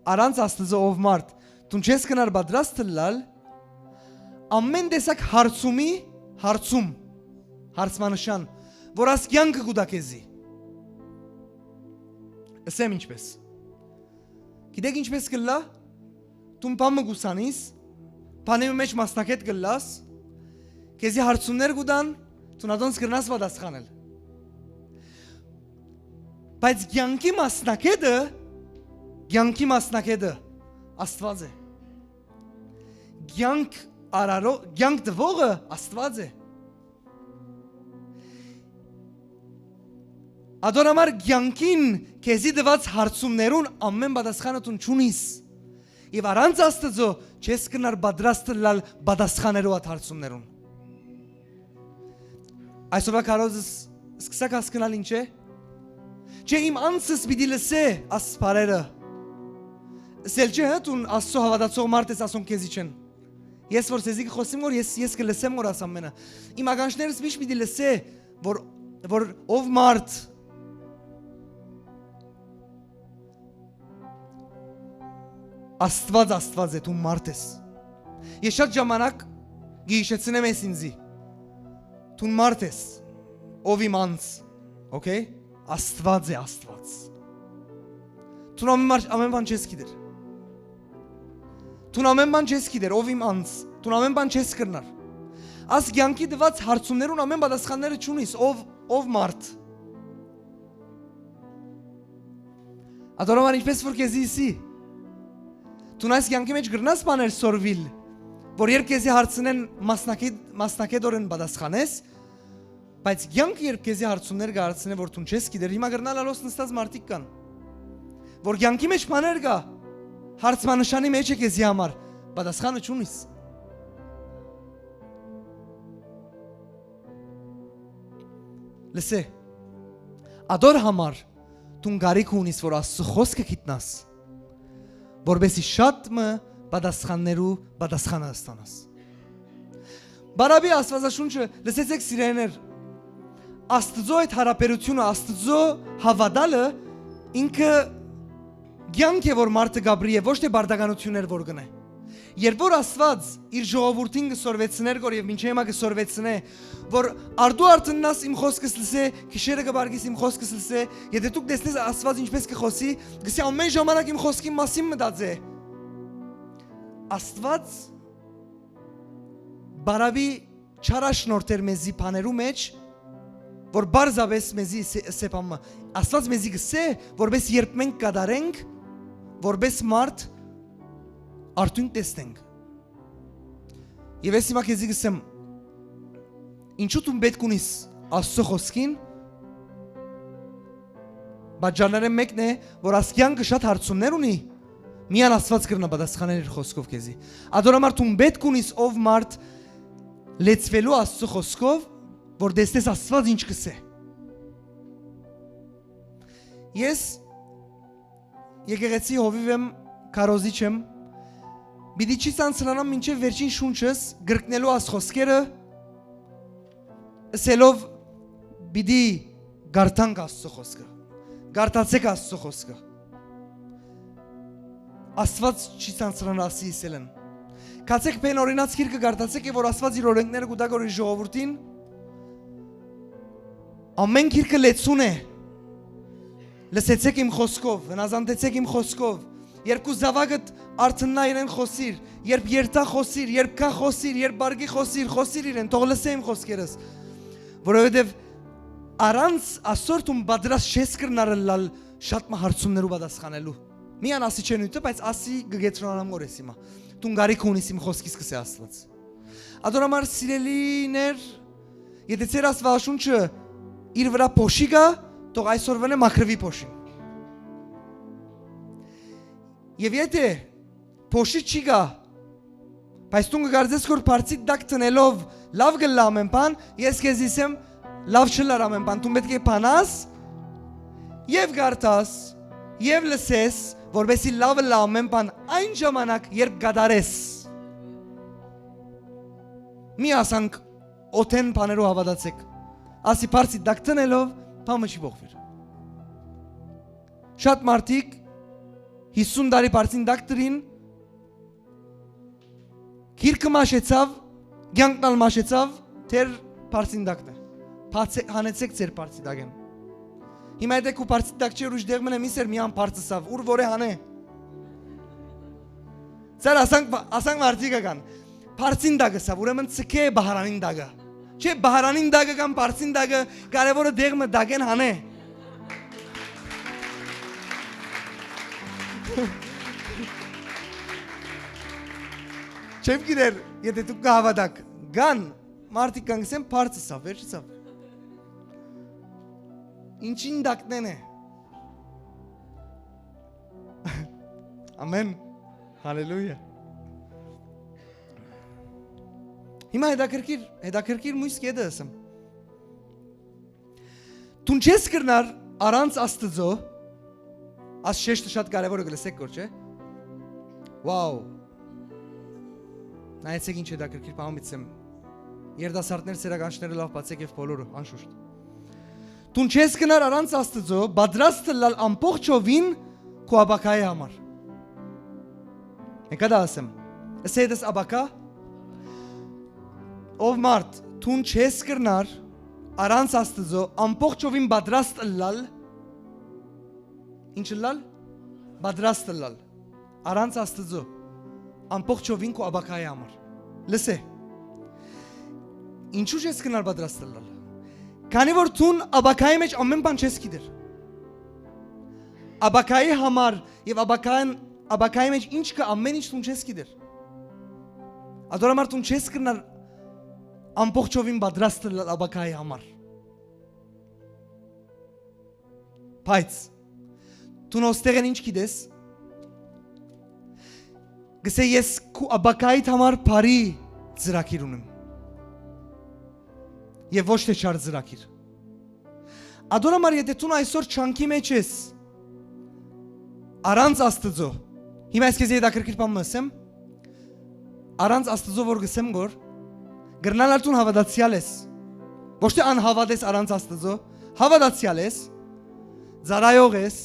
Առանց Աստծո ով մարդ, դու չես կնար պատրաստ լալ ամեն տեսակ հարցում հարցմանշան, որ ասկյանքը գուդակեզի։ Ասեմ ինչպես։ Գիտեք ինչպես կլա, դու բամը գուսանիս, բանի մեջ մասնակետ կլաս, քեզի հարցումներ գուդան, դու նադոնց կրնաս պատասխանել։ Բայց կյանքի մասնակետը Աստված է։ Կյանք դվողը Աստված է։ Ադորամար կյանքին քեզի դված հարցումներուն ամեն պատասխանը դու չունիս։ Եվ առանց Աստծո չես կնար պատրաստ լալ պատասխաներու այդ հարցումներուն։ Այսօրվա կարոզս սկսակ հասկանալ ինչ է։ Չէ իմ անձս պիտի լսե ասպարերը։ Սել չէ հատուն Աստծո հավատացող մարդ ես ասում քեզի չեն։ Ես որ սեզի խոսեմ որ ես կլսեմ որ ասամ մենա։ Իմ ագանչներս միշտ պիտի լսե որ ով մարդ Աստված է դու մարդ ես։ Ես շատ ժամանակ գիշեցնեմ ես ինձի։ Դու մարդ ես։ Ով իմ անձ, օքեյ։ Աստված է Աստված։ Դու ամեն բան չես գիտեր։ Դու ամեն բան չես գիտեր, ով իմ անձ։ Դու ամեն բան չես կրնար։ Աս կյանքի դված հարցումներուն ամեն պատասխանները չունիս, ով մարդ։ Ադորոմար ինչպես որ քեզի իսի։ Դու այս կյանքի մեջ գրնաս բաներ սորվիլ, որ երբ քեզի հարցնեն մասնակետորեն պատասխանես, բայց կյանքը երբ քեզի հարցումներ կհարցնեն, որ դու չես գիտեր, հիմա գրնալ ալոս նստած մարդիկ կան, որ կյանքի մեջ բաներ կա, հարցմանշանի մեջ է քեզի համար, պատասխանը չունիս։ Լսե, ադոր համար դու գարիք ունիս, որ Աստծո խոսքը գիտնաս, որբեսի շատ մը պատասխաններու պատասխանը ստանաս։ Բարաբի Աստվածաշունչը լսեցեք սիրեներ, Աստծո այդ հարաբերությունը, Աստծո հավատալը ինքը կյանք է որ մարդը գաբրի է, ոչ թե բարդականություններ որ գնե։ Երբ որ Աստված իր ժողովուրդին կսորվեցներ գոր եւ մինչեւ հիմա կսորվեցնե, որ արդու արդննաս իմ խոսքս լսե, քիշերը կբարգիս իմ խոսքս լսե, եթե դուք տեսնես Աստված ինչպես կխոսի, գսի ամեն ժամանակ իմ խոսքի մասին մտածե։ Աստված բարավի չարաշնորհեր մեզի բաներու մեջ, որ բարձավես մեզի սեպամը։ Աստված մեզի գսե, որպես երբ մենք կդարենք, որպես մարդ արդյունք տեսնենք։ Եվ ես հիմա քեզի գսեմ, ինչու դու պետք ունիս Աստծո խոսքին, բաժանները մեկն է, որ ասկյանքը շատ հարցումներ ունի, միան Աստված կրնա պատասխանել իր խոսքով քեզի։ Ադորամար դու պետք ունիս ով մարդ լեցվելու Աստծո խոսքով, որ դեսնես Աստված ինչ կսե։ Ես եկեղեցի հովիվ եմ, կարոզիչ եմ, Բիդի չի ցանցնանամ մինչև վերջին շունչս գրկնելու աս խոսքերը ասելով բիդի գարտանք Աստծո խոսքը գարտացեք Աստծո խոսքը Աստված չի ցանցնան ասի իսելեն Կացեք պեն օրինաց քիրքը գարտացեք որ Աստված իր օրենքները գուտա գորի ժողովրդին ամեն քիրքը լեցուն է լսեցեք իմ խոսքով հնազանդեցեք իմ խոսքով Երկու զավակդ արթննա իրեն խոսիր, երբ երթա խոսիր, երբ կա խոսիր, երբ բարգի խոսիր իրեն, թող լսե իմ խոսքերս, որովհետև առանց ասորտում պատրաստ չես կրնար լալ շատ հարցումներու պատասխանելու, Միան ասի չեն ուտը, բայց ասի գգետրոնանամ գորես հիմա։ Տուն գարիք ունիս իմ խոսքիս կսե Աստված։ Ադորամար սիրելիներ, եթե ծեր Աստվածաշունչը իր վրա փոշի գա, թող այսօր վենե մաքրվի փոշին։ Եվ եթե փոշի չի գա, բայց տուն գարձես որ բարձի դակ տնելով լավ գլամ են բան, ես քեզ իսեմ լավ չլարամ են բան, դու պետք է բանաս եւ գարտաս եւ լսես, որովհետեւ լավը լամ են բան այն ժամանակ երբ գադարես։ Մի ասանք օթեն բաներով հավատացեք, ասի բարձի դակ տնելով բանը չի փոխվի։ Շատ մարդիկ 50 տարի բարձին դակ տրին, քիրքը մաշեցավ, գյանքնալ մաշեցավ, թեր բարձին դակն է։ Հանեցեք ձեր բարձի դակեն։ Հիմա եթե քու բարձի դակ չէր ուժ դեղ մնե միսեր միան բարձսավ, ուր որ է հանե։ Ձեր ասանք մարդիկը կան, բարձին դակը սավ, ուրեմն ցկե բահարանին դակը։ Չէ բահարանին դակը կամ բարձին դակը, կարևորը դեղ մը դակեն հանե։ Չեմ գիրեր, եթե դու կհավատակ, գան, մարդիկ կանգսեն բարձը սավ, վերջի սավ։ Ինչին դակնեն է։ Ամեն, հալելույա։ Հիմա հետաքրքիր մույս կետը ասեմ։ Տուն չես կրնար առանց Աստծո, աս շեշտը շատ կարևոր է գլսեք կոր չէ։ Վաու։ Նայեցեք ինչ հետաքրքիր բամից եմ։ Երդասարտներ սերականչները լավ բացեք եւ բոլորը անշուշտ։ Տուն չես կնար առանց Աստծո, պատրաստ լալ ամբողջովին քո աբակայի համար։ Եկա դա ասեմ։ Ասեդես աբակա։ Ով մարդ, տուն չես կնար առանց Աստծո, ամբողջովին պատրաստ լալ։ Ինչ լալ։ Պատրաստ լալ առանց Աստծո, ամբողջովին քո աբակայի համար։ Լսե։ Ինչու չես կնար պատրաստ լալ։ Քանի որ տուն աբակայի մեջ ամեն բան չես գիտեր։ Աբակայի համար եւ աբակայի մեջ ինչ կա ամեն ինչ տուն չես գիտեր։ Ադորամար տուն չես կնար ամբողջովին պատրաստ լալ աբակայի համար։ Բայց տուն ոստեղեն ինչ գիտես։ Գսե ես քու աբակայիդ համար բարի ծրագիր ունեմ։ Եվ ոչ թե չար ծրագիր։ Ադորամար եթե տուն այսօր չանքի մեջ ես առանց Աստծո, հիմա ես քեզ հետաքրքիր բան ասեմ, առանց Աստծո որ գսեմ գոր, գրնալ տուն հավատացյալ ես։ Ոչ թե անհավատ ես առանց Աստծո, հավատացյալ ես, ծառայող ես,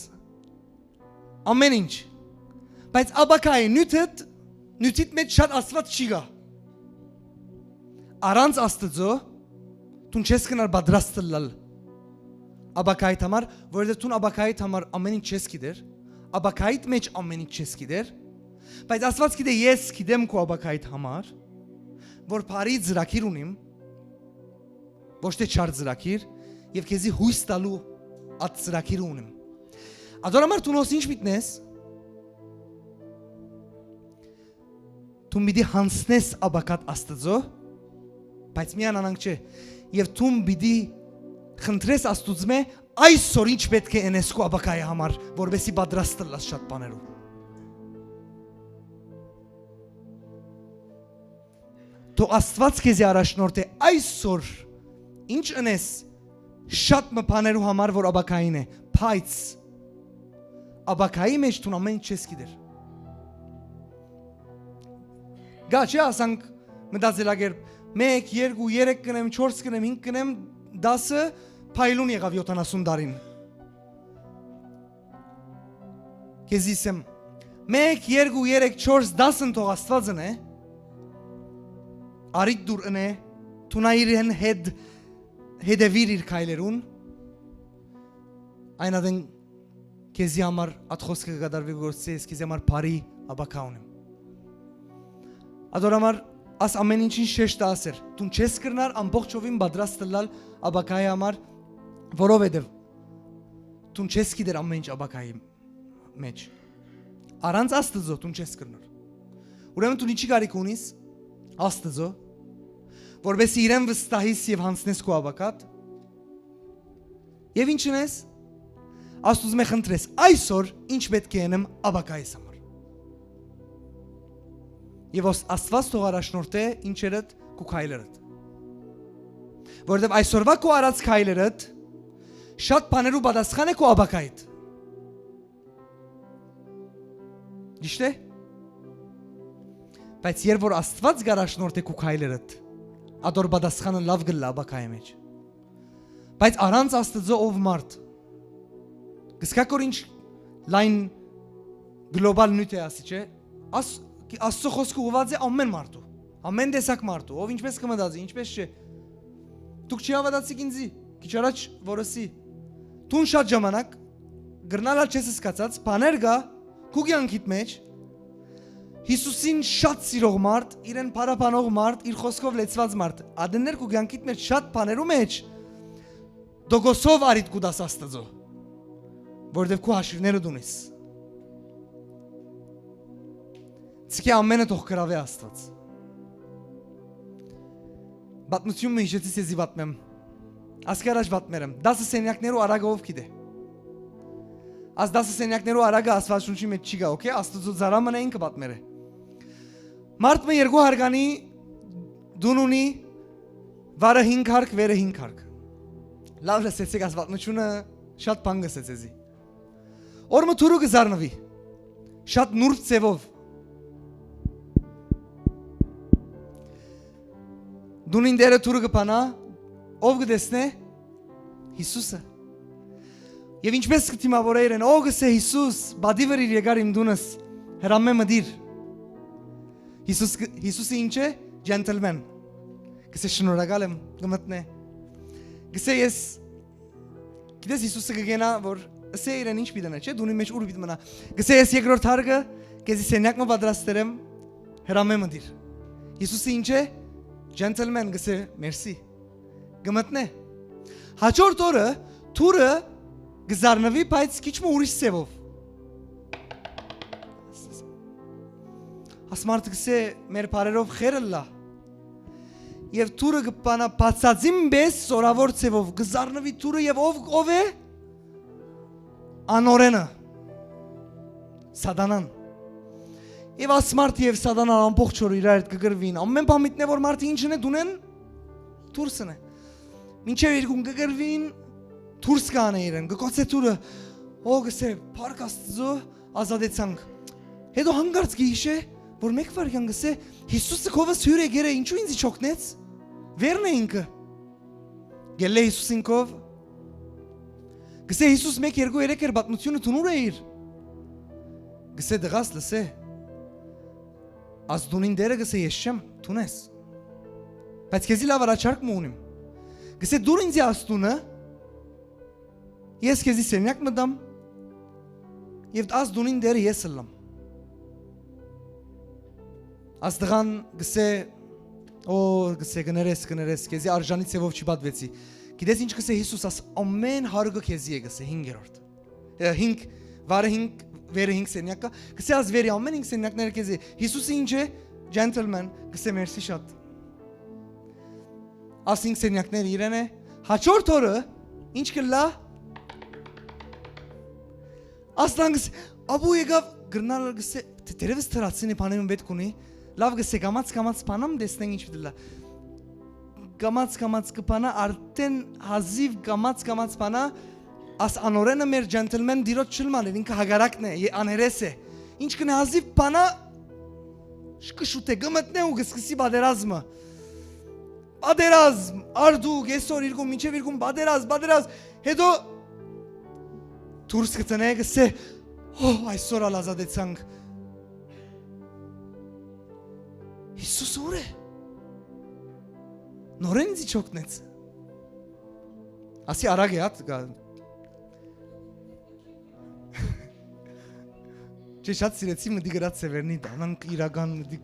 ամեն ինչ։ Բայց աբակայի նյութիդ մեջ շատ Աստված չի գա։ Առանց Աստծո տուն չես կնար պատրաստ լալ աբակայիդ համար, որովհետև տուն աբակայիդ համար ամեն ինչ չես գիտեր, աբակայիդ մեջ ամեն ինչ չես գիտեր, բայց Աստված գիտե ես գիտեմ քո աբակայիդ համար, որ բարի ծրագիր ունիմ, ոչ թե չար ծրագիր, եւ քեզի հույս տալու այդ ծրագիրը ունիմ։ Ադորամար տունոս ինչ միտնես։ Դու պիտի հանցնես աբակատ Աստծո, բայց միան անանք չէ, եւ դու պիտի խնդրես Աստուծմե այսօր ինչ պետք է անես քո աբակայի համար, որովհետեւ պատրաստ լաս շատ բաներով։ Դու Աստված քեզի առաջնորդ է այսօր ինչ անես շատ բաներու համար, որ աբակային է, բայց աբակայի մեջ դու ամեն ինչ չես գիտեր։ Գա չէ ասանք մտածելակերպ 1, 2, 3 կնեմ, 4 կնեմ, 5 կնեմ, 10 փայլուն եղավ 70 տարին։ Քեզիսեմ 1, 2, 3, 4, 10 թող Աստվածն է։ Արիդ դուր ընե, թունայիրեն հետևիր իր քայլերուն։ Այն ադեն քեզի համար այդ խոսքը կդարվի գործես, քեզի համար բարի աբակա ունեմ։ Ադորամար աս ամեն ինչին շեշտ ասեր, դու չես կրնար ամբողջովին պատրաստ լալ աբակայի համար, որովհետև դու չես գիտեր ամեն ինչ աբակայի մեջ։ Առանց Աստծո դու չես կրնոր։ Ուրեմն դու ինչի կարիք ունիս Աստծո, որովհետեւ իրեն վստահիս եւ հանցնես քո ավակատ։ Եվ ինչն ես Աստուծո մե խնդրես այսօր ինչ պետք է անեմ ավակայիս համար։ Եվ Աստված թող առաջնորդե ինչերդ քո քայլերդ։ Որովհետեւ այսօրվա քո արած քայլերդ շատ բաներու պատասխան է քո ավակայիդ։ Ճիշտ է։ Բայց երբ որ Աստված գարաշնորհ քո քայլերդ, ադոր պատասխանը լավ գլա ավակայի մեջ։ Բայց առանց Աստծո ով մարդ։ Գսկակ որ ինչ լայն գլոբալ նյութ է ասի, չէ։ Աստծո խոսքը ուղղված է ամեն մարդու, ամեն տեսակ մարդու, ով ինչպես կմտածի, ինչպես չէ։ Դուք չի հավատացիք ինձի, քիչ առաջ որսի։ Դու շատ ժամանակ գրնալալ չես սկացած, բաներ գա քու կյանքիդ մեջ։ Հիսուսին շատ սիրող մարդ, իրեն փարապանող մարդ, իր խոսքով լեցված մարդ, ադեններ քու կյանքիդ մեջ շատ բաներու մեջ դոգոսով արիդ կուդաս Աստծո, որովհետև քու հաշիվները դունես։ Ցկի ամենը թող գրավե Աստված։ Բատնությունը իջեցի սեզի բատմեմ։ Ասկարաշ բատմերեմ։ 10 սենյակներու արագով գիտե։ Աս 10 սենյակներու արագը Աստված շունչի մեջ չի գա, օքեյ, Աստծո ծարամն է ինքը բատմերը։ Մարդը երկու հարգանի դուն ունի վարը 5 հարկ, վերը 5 հարկ։ Լավ լսեցեք աս բատնությունը շատ բան գսեց էզի։ Օրը թուրը կզառնվի։ Շատ նուրբ ծևով։ Դունին դերը թուրը կփանա, ով կտեսնե Հիսուսը։ Եվ ինչպես կդիմավորե իրեն, ով գսե Հիսուս, բադիվեր իր եկար իմ դունս, հրամե մդիր։ Հիսուսը ինչ է, ջենտլմեն։ Գսե շնորհակալ եմ, կմտնե։ Գսե ես, գիտես Հիսուսը կգենա, որ ասե իրեն ինչ պիտենա, չէ, դունի մեջ ուր պիտի մնա։ Գսե ես երկրորդ հարգը, քեզի սենյակը պատրաստերեմ, հրամե մդիր։ Հիսուսը ինչ է, ջենտլմեն, գսե մերսի։ Գմտնե։ Հաջորդ օրը թուրը գզարնվի, բայց քիչ մը ուրիշ սևով։ Ասմարտ գսե մեր բարերով խերլա։ Եվ թուրը գպանա բացածին բես սորավոր ծևով գզարնվի թուրը եւ ով է անորենը Սատանան։ Եվ ասմարտ եւ Սատանան ամբողջ օրը իրար հետ կգրվին։ Ամեն բան միտնե որ մարդը ինչն է դունեն թուրսն է։ Մինչև երկուն կգրվին թուրս կանե իրեն գկոցե թուրը ո գսե փառք Աստծո ազատեցանք։ Հետո հանգարց գիշե որ մեկ վարյան գսե Հիսուսը քովս հյուր եկեր է ինչու ինձ չօգնեց։ Վերն է ինքը։ Գելե Հիսուսին քով։ Գսե Հիսուս 1 2 3 էր բատնությունը տունուր է իր։ Գսե դղաս լսե։ Աս դունին դերը գսե ես չեմ տունես։ Բայց քեզի լավ առաջարկ մունիմ։ Գսե դուր ինձ աստունը ես քեզի սենյակ մտամ եւ աս դունին դերը ես լամ։ Աս դղան գսե գսե գներես քեզի արժանի ծևով չի պատվեցի։ Գիտես ինչ գսե Հիսուս աս ամեն հարգը քեզի է գսե 5-րդ։ 5 վարը 5 վերը 5 սենյակը գսե աս վերի ամեն 5 սենյակները քեզի Հիսուսը ինչ է ջենտլմեն գսե մերսի շատ։ Աս 5 սենյակները իրեն է հաջորդ օրը ինչ կլա Աստանգս աբու եկավ գրնալ գսե դերևս թրացինի բանեմ պետք ունի լավ գսե կամած բանամ դեսնենք ինչ դլա կամած կփանա արդեն հազիվ կամած բանա աս անորենը մեր ջենտլմեն դիրոջ չլման ինքը հագարակն է աներես է ինչ կնե հազիվ բանա շկշուտե գմտնե ու գսկսի բادرազմը բادرազմ արդուկ այսօր իրգում մինչև իրգում բادرազմ հետո Թուրս կծնե գսե այսօր ազատեցանք Հիսուս ուր է նորեն ինձ չօգնեց ասի արագ է հատ Չէ շատ սիրեցի մտի գրած սևերնի դանանք իրական մտի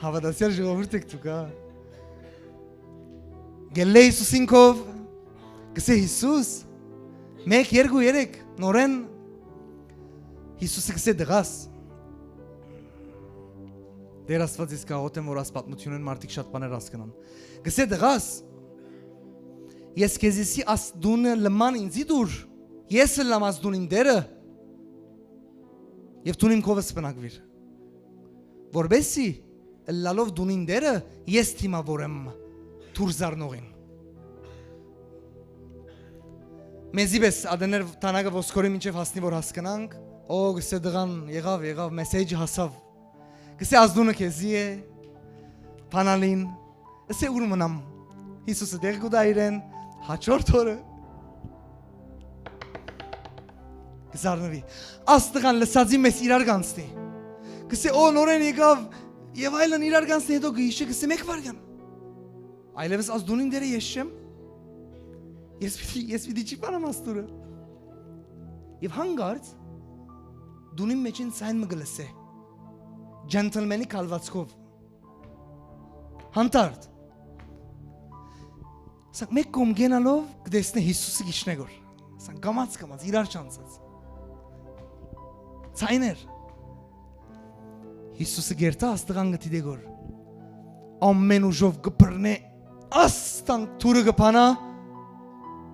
հավատացյալ ժողովուրդ եք դուք Գելե Հիսուսին քով գսե Հիսուս 1 2 3 նորեն Հիսուսը գսե դղաս Դեր Աստված իսկ աղոտ եմ, որ աս պատմությունն մարդիկ շատ բաներ հասկանան։ Գսե դղաս Ես քեզիսի աս դունը լման ինձի դուր Ես լամ աս դունին դերը Եվ դունին քովս բնակվիր Որբեսի լալով դունին դերը ես թիմավորեմ թուր զարնողին Մեզի բես ադեներ տանագը ոսկորի մինչև հասնի որ հասկանանք Օ գսե դղան եղավ մեսեջը հասավ Գսե ազդունը քեզի է Փանալին Գսե ուր մնամ Հիսուսը դեղ գուդայրեն Հաջորդ օրը Գզարնվի Աստղան լսածի մեզ իրար գանցնի Գսե օ նորեն եկավ Եվ այլն իրար գանցնի հետո գիշը գսե մեկ վարգան Այլևս ազդունին դերը ես չեմ Ես պիտի չի պանամ աստուրը Եվ հանգարց Դունին մեջին ցայն մը գլսե Ջենտլմենի կալվածքով Հանտարդ Սանք մեկ կոմ գենալով կդեսնե Հիսուսը գիշնեգոր Սանք գամած իրար չանցած Ցայներ Հիսուսը գերտա աստղան գտի դեգոր Ամեն ուժով գպրնե Աստանք թուրը գպանա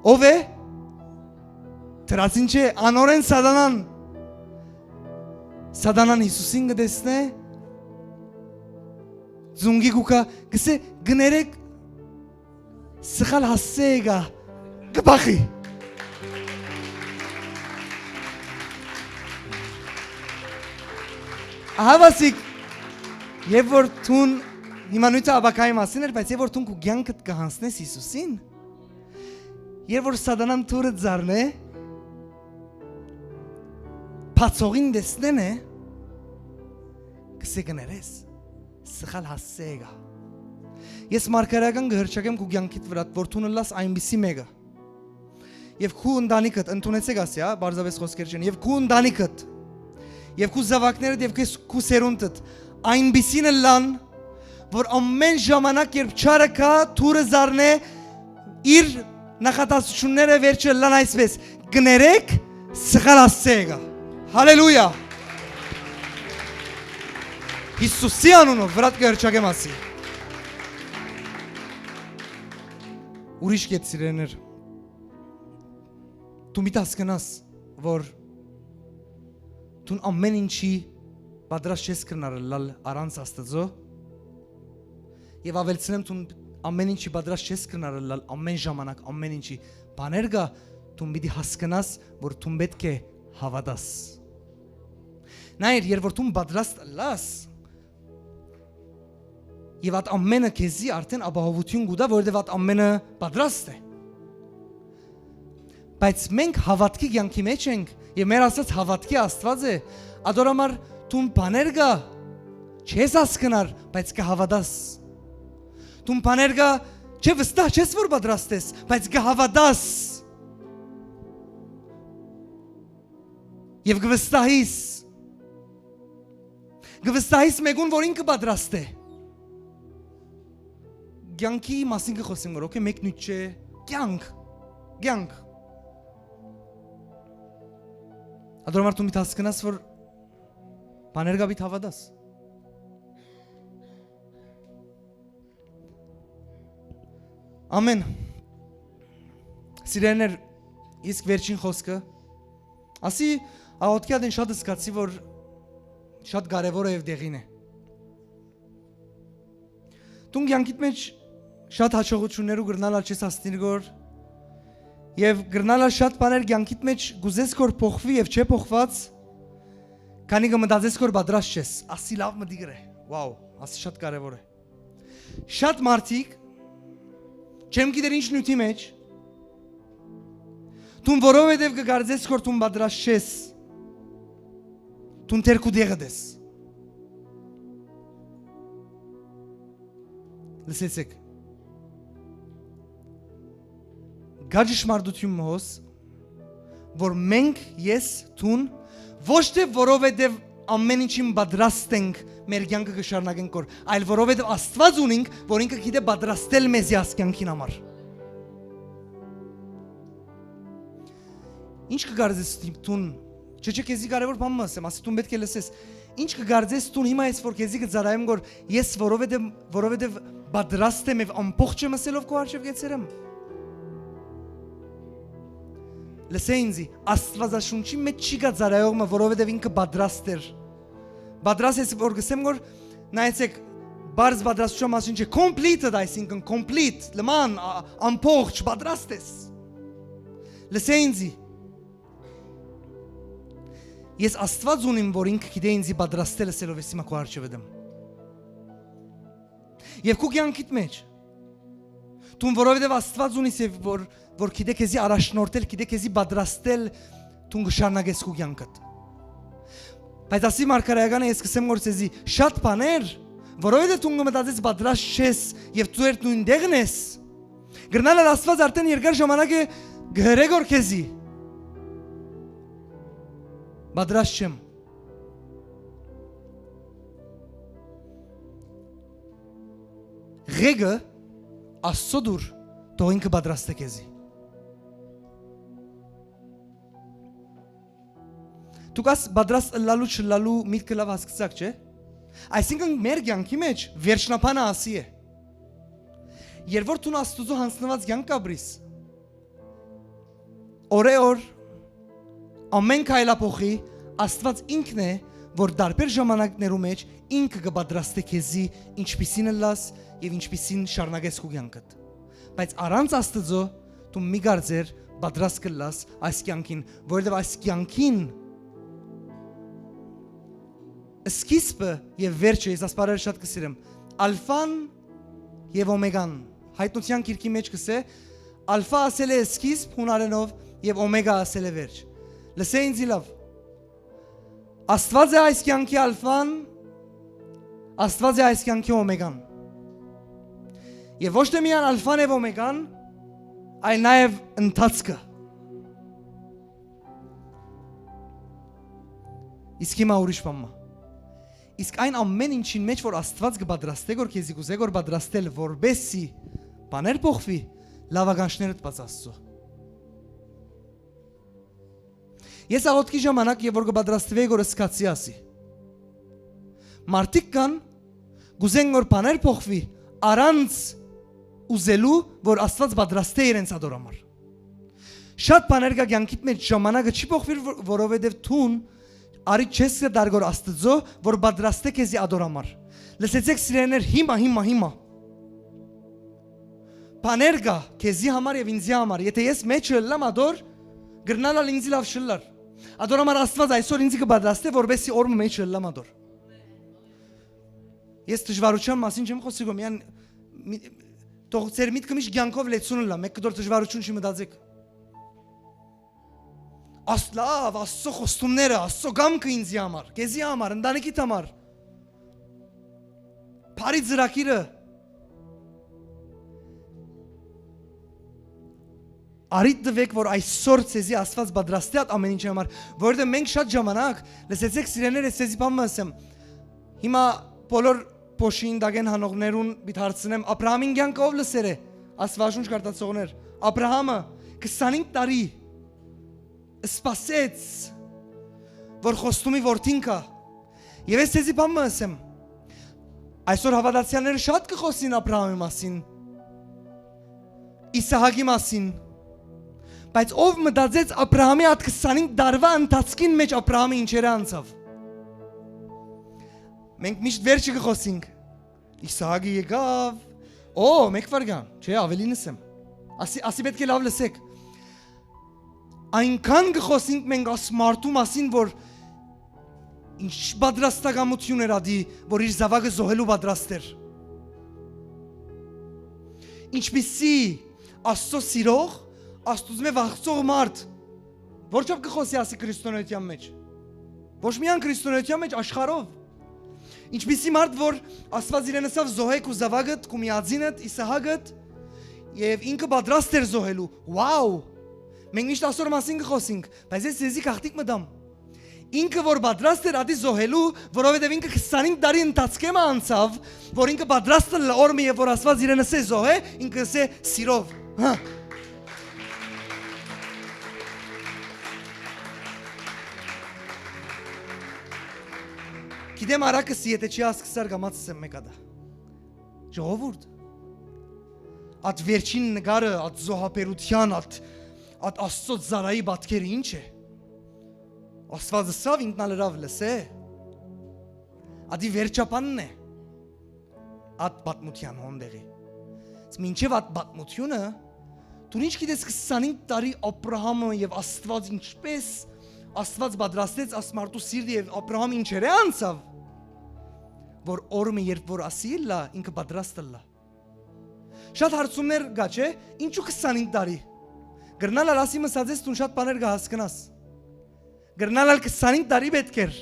Ով է Տրացին չէ անորեն Սադանան Հիսուսին գդեսնե Ձունգի գուկա գսե գներեք Սխալ հասեգա գբախի Ահավասիկ Եվ որ թուն հիմա նույնը աբակայի մասին էր բայց եվ որ թուն կու գյանքդ կհանցնես Հիսուսին Եվ որ սադանան թուրը ձարն է Պացողին դեսնեն է Կսե գներես Սխալ հասեգա Ես մարգարական գհրճակեմ կու գյանքիտ վրատ որ թունը լաս այնպիսի մեկը Եվ քու ընդանիքդ ընդունեցեք ասի բարձավես խոսքեր չեն Եվ քու ընդանիքդ Եվ քու զավակներդ եւ քու սերունդդ այնպիսին լան որ ամեն ժամանակ երբ չարը կա թուրը զարնե իր նախատասությունները վերջը լան այսպես գներեք սխալ հասեգա Հալելույա Հիսուսի անունով վրատ գհրճակեմ ասի Ուրիշ կետ սիրեներ Դու մի հասկանաս որ Դու ամեն ինչի պատրաստ չես կրնարել առանց Աստծո Եվ ավելցնեմ դու ամեն ինչի պատրաստ չես կրնարել ամեն ժամանակ ամեն ինչի բաներ գա դու պիտի հասկանաս որ դու պետք է հավատաս Նայր երբ որ դու պատրաստ լաս Եվ այդ ամենը քեզի արդեն ապահովություն գուտա որովհետև այդ ամենը պատրաստ է Բայց մենք հավատքի կյանքի մեջ ենք եւ մեր ասած հավատքի Աստված է Ադորամար դու բաներ գա չես հասկնար բայց կհավատաս Դու բաներ գա չէ վստահ չես որ պատրաստ ես բայց կհավատաս Եվ գվստահիս մեկուն որ ինքը պատրաստ է Կյանքի մասին կխոսեմ որ օքեյ մեկ նույն չէ կյանք Ադորամար դու մի հասկանաս որ բաներ գա պիտի հավատաս Ամեն Սիրեներ իսկ վերջին խոսքը Ասի աղոտքի ադեն շատ զգացի որ շատ կարևոր է եւ դեղին է Դու կյանքիդ մեջ շատ հաջողություններ ու գրնալալ չես հասնիր գոր Եվ գրնալալ շատ բաներ կյանքիդ մեջ գուզես գոր փոխվի եւ չէ փոխված Քանի կմտածես գոր պատրաստ չես ասի լավ մտի գրե Վաու ասի շատ կարևոր է Շատ մարդիկ չեմ գիտեր ինչ նյութի մեջ Դու որովհետև կգարձես որ դու պատրաստ չես Դու թերքու դեղդ ես Լսեցեք Գաջշմարտություն մոս որ մենք ես թուն ոչ թե որովհետև ամեն ինչին պատրաստ ենք մեր կյանքը կշարունակենք կոր այլ որովհետև Աստված ունենք որ ինքը գիտե պատրաստել մեզի ասկյանքին համար Ինչ կգարձես թուն Չէ քեզի կարևոր բան ասեմ, ասի դու պետք է լսես։ Ինչ կգարձես դու հիմա ես որ քեզի կծարայեմ որ ես որովհետև պատրաստ եմ եւ ամբողջ եմ ասելով քո արժեվ գեցերեմ։ Լսեինզի, Աստվածաշունչի մեջ չի գա ծարայողը, որովհետև ինքը պատրաստ էր։ Պատրաստ ես որ գսեմ որ նայեցեք բարձ պատրաստության մասին չէ, completed այսինքն complete, լման ամբողջ պատրաստ ես։ Լսեինզի Ես Աստված ունիմ, որ ինքը գիտե ինձի պատրաստել ասելով ես հիմա քո առջև եմ։ Եվ քո կյանքիդ մեջ դու որովհետև Աստված ունիս եւ որ գիտե քեզի առաջնորդել, գիտե քեզի պատրաստել, դու կշարունակես քո կյանքդ։ Բայց ասի մարգարեականը ես կսեմ որ ցեզի շատ բաներ, որովհետև դու մտածես պատրաստ ես եւ դու եր նույն դեղն ես։ Գրնալ Աստված արդեն երկար ժամանակ է գհրեգոր քեզի։ Պատրաստ չեմ։ Ղեգը Աստծո դուր թող ինքը պատրաստ է քեզի։ Դու կաս պատրաստ լալու չլալու միտքը լավ հասկացաք չէ։ Այսինքն մեր կյանքի մեջ վերջնապանը ասի է։ Երբ որ դու Աստծո հանձնված կյանք ապրիս, օրեօր ամեն քայլափոխի Աստված ինքն է, որ դարբեր ժամանակներու մեջ ինքը կպատրաստի քեզի ինչպիսին լաս եւ ինչպիսին շարունակես քո կյանքդ։ Բայց առանց Աստծո դու մի գարձեր պատրաստ կլաս այս կյանքին, որովհետեւ այս կյանքին սկիզբը եւ վերջը ես ասպարերը շատ կսիրեմ, ալֆան եւ օմեգան։ Հայտնության գիրքի մեջ կսե ալֆա ասել է սկիզբ հունարենով եւ օմեգա ասել է վերջ։ Լսեինձի լավ։ Աստված է այս կյանքի ալֆան, Աստված է այս կյանքի օմեգան։ Եվ ոչ թե միայն ալֆան եւ օմեգան, այլ նաեւ ընթացքը։ Իսկ հիմա ուրիշ բան։ Իսկ այն ամեն ինչին մեջ որ Աստված կպատրաստե որ քեզի կուզե որ պատրաստել որբեսի բաներ փոխվի, լավագանչներդ բաց Աստծո։ Ես աղոթքի ժամանակ եւ որ կպատրաստվեի որ սկացի ասի։ Մարդիկ կան գուզեն որ բաներ փոխվի առանց ուզելու որ Աստված պատրաստե իրենց ադորամար։ Շատ բաներ կա կյանքիդ մեջ ժամանակը չի փոխվի որովհետեւ թուն արի չես դարգոր Աստծո որ պատրաստե քեզի ադորամար։ Լսեցեք սիրեներ հիմա բաներ կա քեզի համար եւ ինձի համար։ Եթե ես մեջը լամ ադոր գրնալալ ինձի լավ շլար։ Ադորամար Աստված այսօր ինձի կպատրաստե որբեսի օրը մեջը լամ ադոր։ Ես դժվարության մասին չեմ խոսի գոմ, յան թող ծեր միտքը միշտ կյանքով լեցուն լա, մեկ կդոր դժվարություն չի մտածեք։ Աստլավ, Աստծո խոստումները, Աստծո գամքը ինձի համար, քեզի համար, ընտանիքիդ համար։ Բարի ծրագիրը Արիդ դվեք որ այսօր ցեզի Աստված պատրաստի այդ ամեն ինչի համար, որովհետև մենք շատ ժամանակ լսեցեք սիրեներ ես ցեզի բան ասեմ։ Հիմա բոլոր փոշին դագեն հանողներուն պիտի հարցնեմ Աբրահամին կյանքը ով լսեր է, Աստվածաշունչ կարտացողներ։ Աբրահամը 25 տարի սպասեց որ խոստումի որդին կա։ Եվ ես ցեզի բան ասեմ։ Այսօր հավատացյալները շատ կխոսին Աբրահամի մասին, Իսահակի մասին, բայց ով մտածեց Աբրահամի այդ 25 տարվա ընթացքին մեջ Աբրահամը ինչեր անցավ։ Մենք միշտ վերջը կխոսենք։ Իսահակը եկավ, մեկ վարգան, չէ, ավելինս եմ։ Ասի պետք է լավ լսեք։ Այնքան կխոսենք մենք աս մարդու մասին, որ ինչ պատրաստակամություն էր ադի, որ իր զավակը զոհելու պատրաստ էր։ Ինչպիսի Աստծո սիրող, Աստծո մե վախծող մարդ, որչով կխոսի ասի քրիստոնեության մեջ։ Ոչ միայն քրիստոնեության մեջ, աշխարհով։ Ինչպիսի մարդ, որ Աստված իրեն ասավ զոհեք ու զավակդ, ու միածինդ, Իսահակդ, եւ ինքը պատրաստ էր զոհելու։ Վաու։ Մենք միշտ Աստծո մասին կխոսենք, բայց ես ձեզի քաղտիկ մտամ։ Ինքը որ պատրաստ էր ադի զոհելու, որովհետև ինքը 25 տարի ընթացքում անցավ, որ ինքը պատրաստ է օրը եւ որ Աստված իրեն ասե զոհե, ինքը ասե սիրով։ Հա։ Գիտեմ արակս եթե չի ասկսար գամացս եմ մեկադա։ Ժողովուրդ։ At վերջին նկարը, at զոհապերության, at Աստծո զարայի բատկերը ինչ է։ Աստվածը սավ ինքնալրավ լսե։ Ադի վերջապանն է։ At պատմության հոնդեղի։ Մինչև at պատմությունը դու ինչ գիտես 25 տարի Աբրահամը եւ Աստված ինչպես Աստված պատրաստեց ասմարտու սիրտը եւ Աբրահամը ինչեր է անցավ որ օրը երբ որ ասիլա ինքը պատրաստել լա շատ հարցումներ գա չէ ինչու 25 տարի գրնալ ասի մսածես դու շատ բաներ կհասկանաս գրնալ 25 տարի պետք էր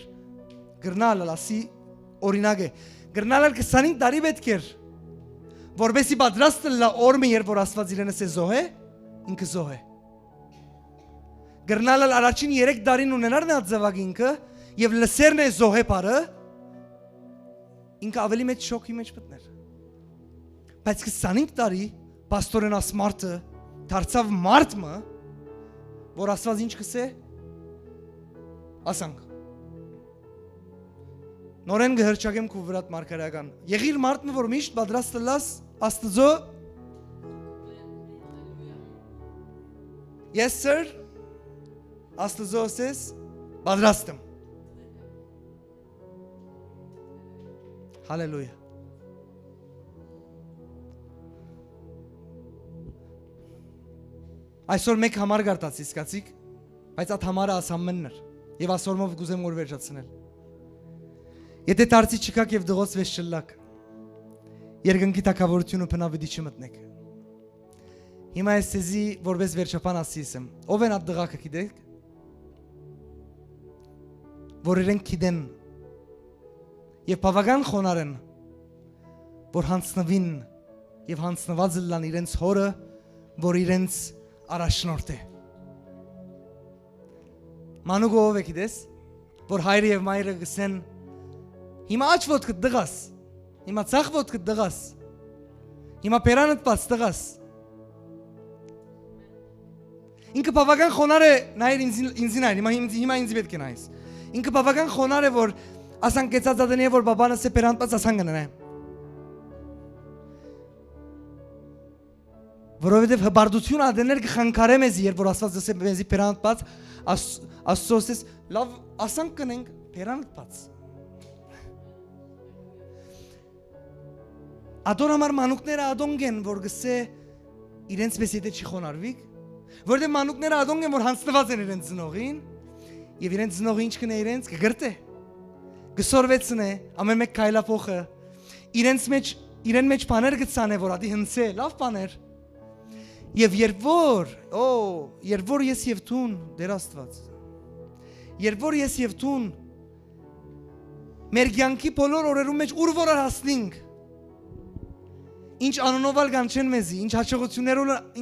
գրնալ ասի օրինակ է գրնալ 25 տարի պետք էր որբեսի պատրաստել լա օրը երբ որ Աստված իրենս է զոհե ինքը զոհե գրնալ առաջին 3 տարին ունենարն է ածավագ ինքը եւ լսերն է զոհե բարը ինքը ավելի մեծ շոկի մեջ մտներ բայց 25 տարի պաստորեն ասմարտը դարձավ մարդը որ Աստված ինչ կսե ասանք նորեն գհրճագեմ քու վրատ մարգարեական եղիր մարդը որ միշտ պատրաստ լաս Աստծո Yes sir Աստծո ասես պատրաստ եմ Հալելույա Այսօր մեկ համար գարտացի սկացիք բայց այդ համարը ասամենն էր եւ ասորմով գուզեմ որ վերջացնել Եթե դարձի չկաք եւ դղոց վեշ չլակ Երկնքի թակավորությունը բնավիճի չմտնեք Հիմա ես ցեզի որպես վերջապան ասիս եմ ով են այդ դղակը գիտեք որ իրենք գիտեն եւ բավական խոնար են որ հանցնվին եւ հանցնված լան իրենց հորը որ իրենց առաջնորդ է Մանուկը ով է գիտես որ հայրը եւ մայրը գսեն Հիմա աչ ոտքը դղաս Հիմա ցախ ոտքը դղաս Հիմա պերանդ բաց դղաս Ինքը բավական խոնար է նայր ինձին այր հիմա ինձ պետք է նայես Ինքը բավական խոնար է որ ասան կեցած ադենի է որ բաբանս է պերանդ բաց ասան գնանայ Որովհետև հբարդություն ադեներ կխանգարե մեզի երբ որ Աստված ասե մեզի պերանդ բաց Աստծո ասես լավ ասանք կնենք պերանդ բաց Ադոն համար մանուկները ադոնք են, որ գսե իրենց պես եթե չի խոնարվիկ, որտեղ մանուկները ադոնք են, որ հանցնված են իրենց ծնողին, եւ իրենց ծնողը ինչ կնե իրենց կգրտե, կսորվեցնե, ամեն մեկ քայլափոխը, իրեն մեջ բաներ գցանե, որ ադի հնցե, լավ բաներ, եւ երբ որ ես եւ տուն, դեր Աստված, երբ որ ես եւ տուն, մեր կյանքի բոլոր օրերում մեջ ուր որ հասնենք Ինչ անոնովել կանչեն մեզի, ինչ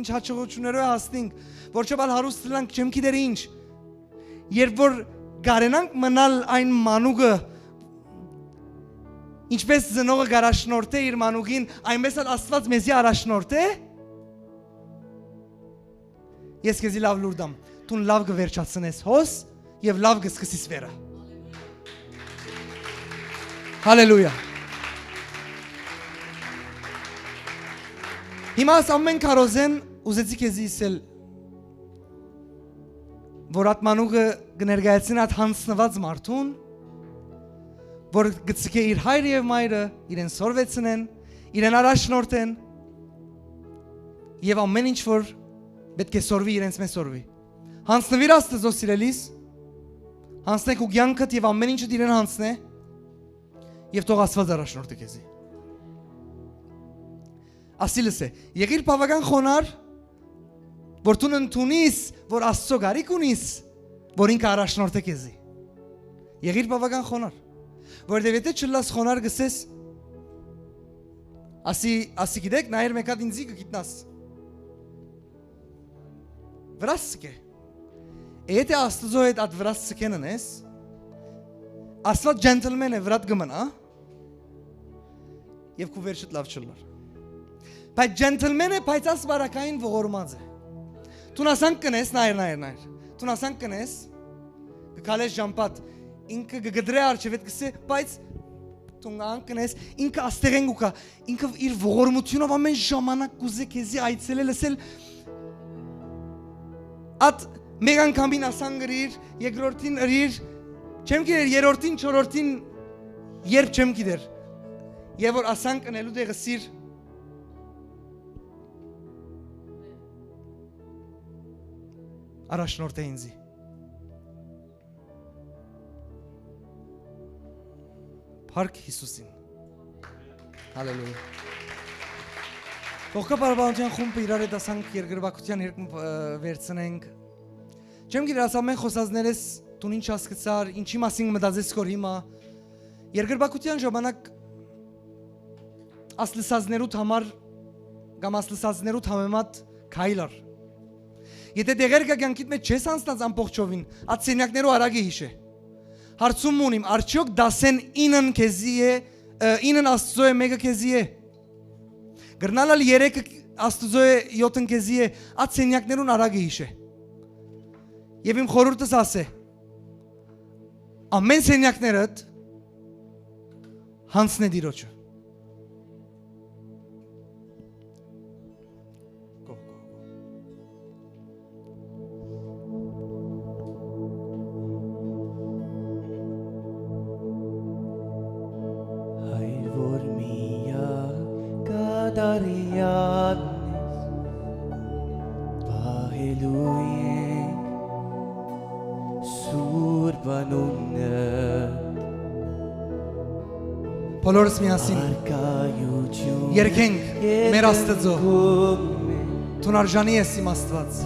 հաճողություններով հասնենք, որ չբալ հարուստ լանք չեմ գիտեր ինչ, երբ որ գարենանք մնալ այն մանուկը, ինչպես ծնողը գարաշնորդ է իր մանուկին, այնպես էլ Աստված մեզի առաջնորդ է, ես քեզի լավ լուր դամ, տուն լավ կվերջացնես հոս եւ լավ կսկսես վերը։ Հալելույա։ Հիմա ամեն կարոզեն ուզեցի քեզի իսել որ at մանուկը կներկայացնի at հանցնված մարդուն որ գցկե իր հայրը եւ մայրը իրեն սորվեցնեն իրեն առաջնորդեն եւ ամեն ինչ որ պետք է սորվի իրենց մեզ սորվի հանցնվիր Աստծո սիրելիս հանցնեք ու կյանքդ եւ ամեն ինչը իրեն հանցնե եւ թող Աստված առաջնորդի քեզի Ասիլս է, եղիր բավական խոնար, որ տուն ընդունիս, որ Աստծո գարիք ունիս, որ ինքը առաջնորդ է քեզի։ Եղիր բավական խոնար, որովհետև եթե չլաս խոնար գսես, ասի գիտեք, նայր մեկ հատ ինձի կգիտնաս։ Վրաս սկե։ Եթե Աստծո հետ այդ վրաս սկենն ես, Աստված ջենտլմեն է վրատ գմնա, եւ քու վերջդ լավ չլար։ Բայց ջենտլմենը բայց ասվարակային ողորմած է։ Տուն ասանք կնես, նայր։ Տուն ասանք կնես, կկալես ժամպատ, ինքը գգդրե արջև այդ գսե, բայց Tunganкնես ինքը աստեղեն գուկա ինքը իր ողորմությունով ամեն ժամանակ կուզե քեզի այցելել լսել at մեկ անգամին ասան գրիր երկրորդին գրիր չեմ գիտեր երրորդին չորրորդին երբ չեմ գիտեր եւ որ ասան կնելու դեղը սիր առաջնորդ է ինձի Հարկ Հիսուսին Հալելույա Ողքա բարբանության խումբը իրար հետ ասանք երկրվակության երկում վերցնենք Չեմ գիտեր ասա մեն խոսազներես տուն ինչ ասկծար ինչի մասին մտածես կոր հիմա երկրվակության ժամանակ ասլսազներուտ համար կամ ասլսազներուտ համեմատ քայլար Եթե դեղեր գա կյանքիդ մեջ չես անցնած ամբողջովին այդ սենյակներու արագ է հիշե Հարցում ունիմ, արդյոք դասեն ինն քեզի է, ինն աստծո է, մեկը քեզի է։ Գրնալալ երեկը աստծո է, յոթն քեզի է, այդ սենյակներուն արագ է հիշե։ Եվ իմ խորհուրդս ասե, ամեն սենյակներըդ հանցն է դիրոջը։ Բոլորս միասին երկենք մեր Աստծո Տուն արժանի ես իմ Աստված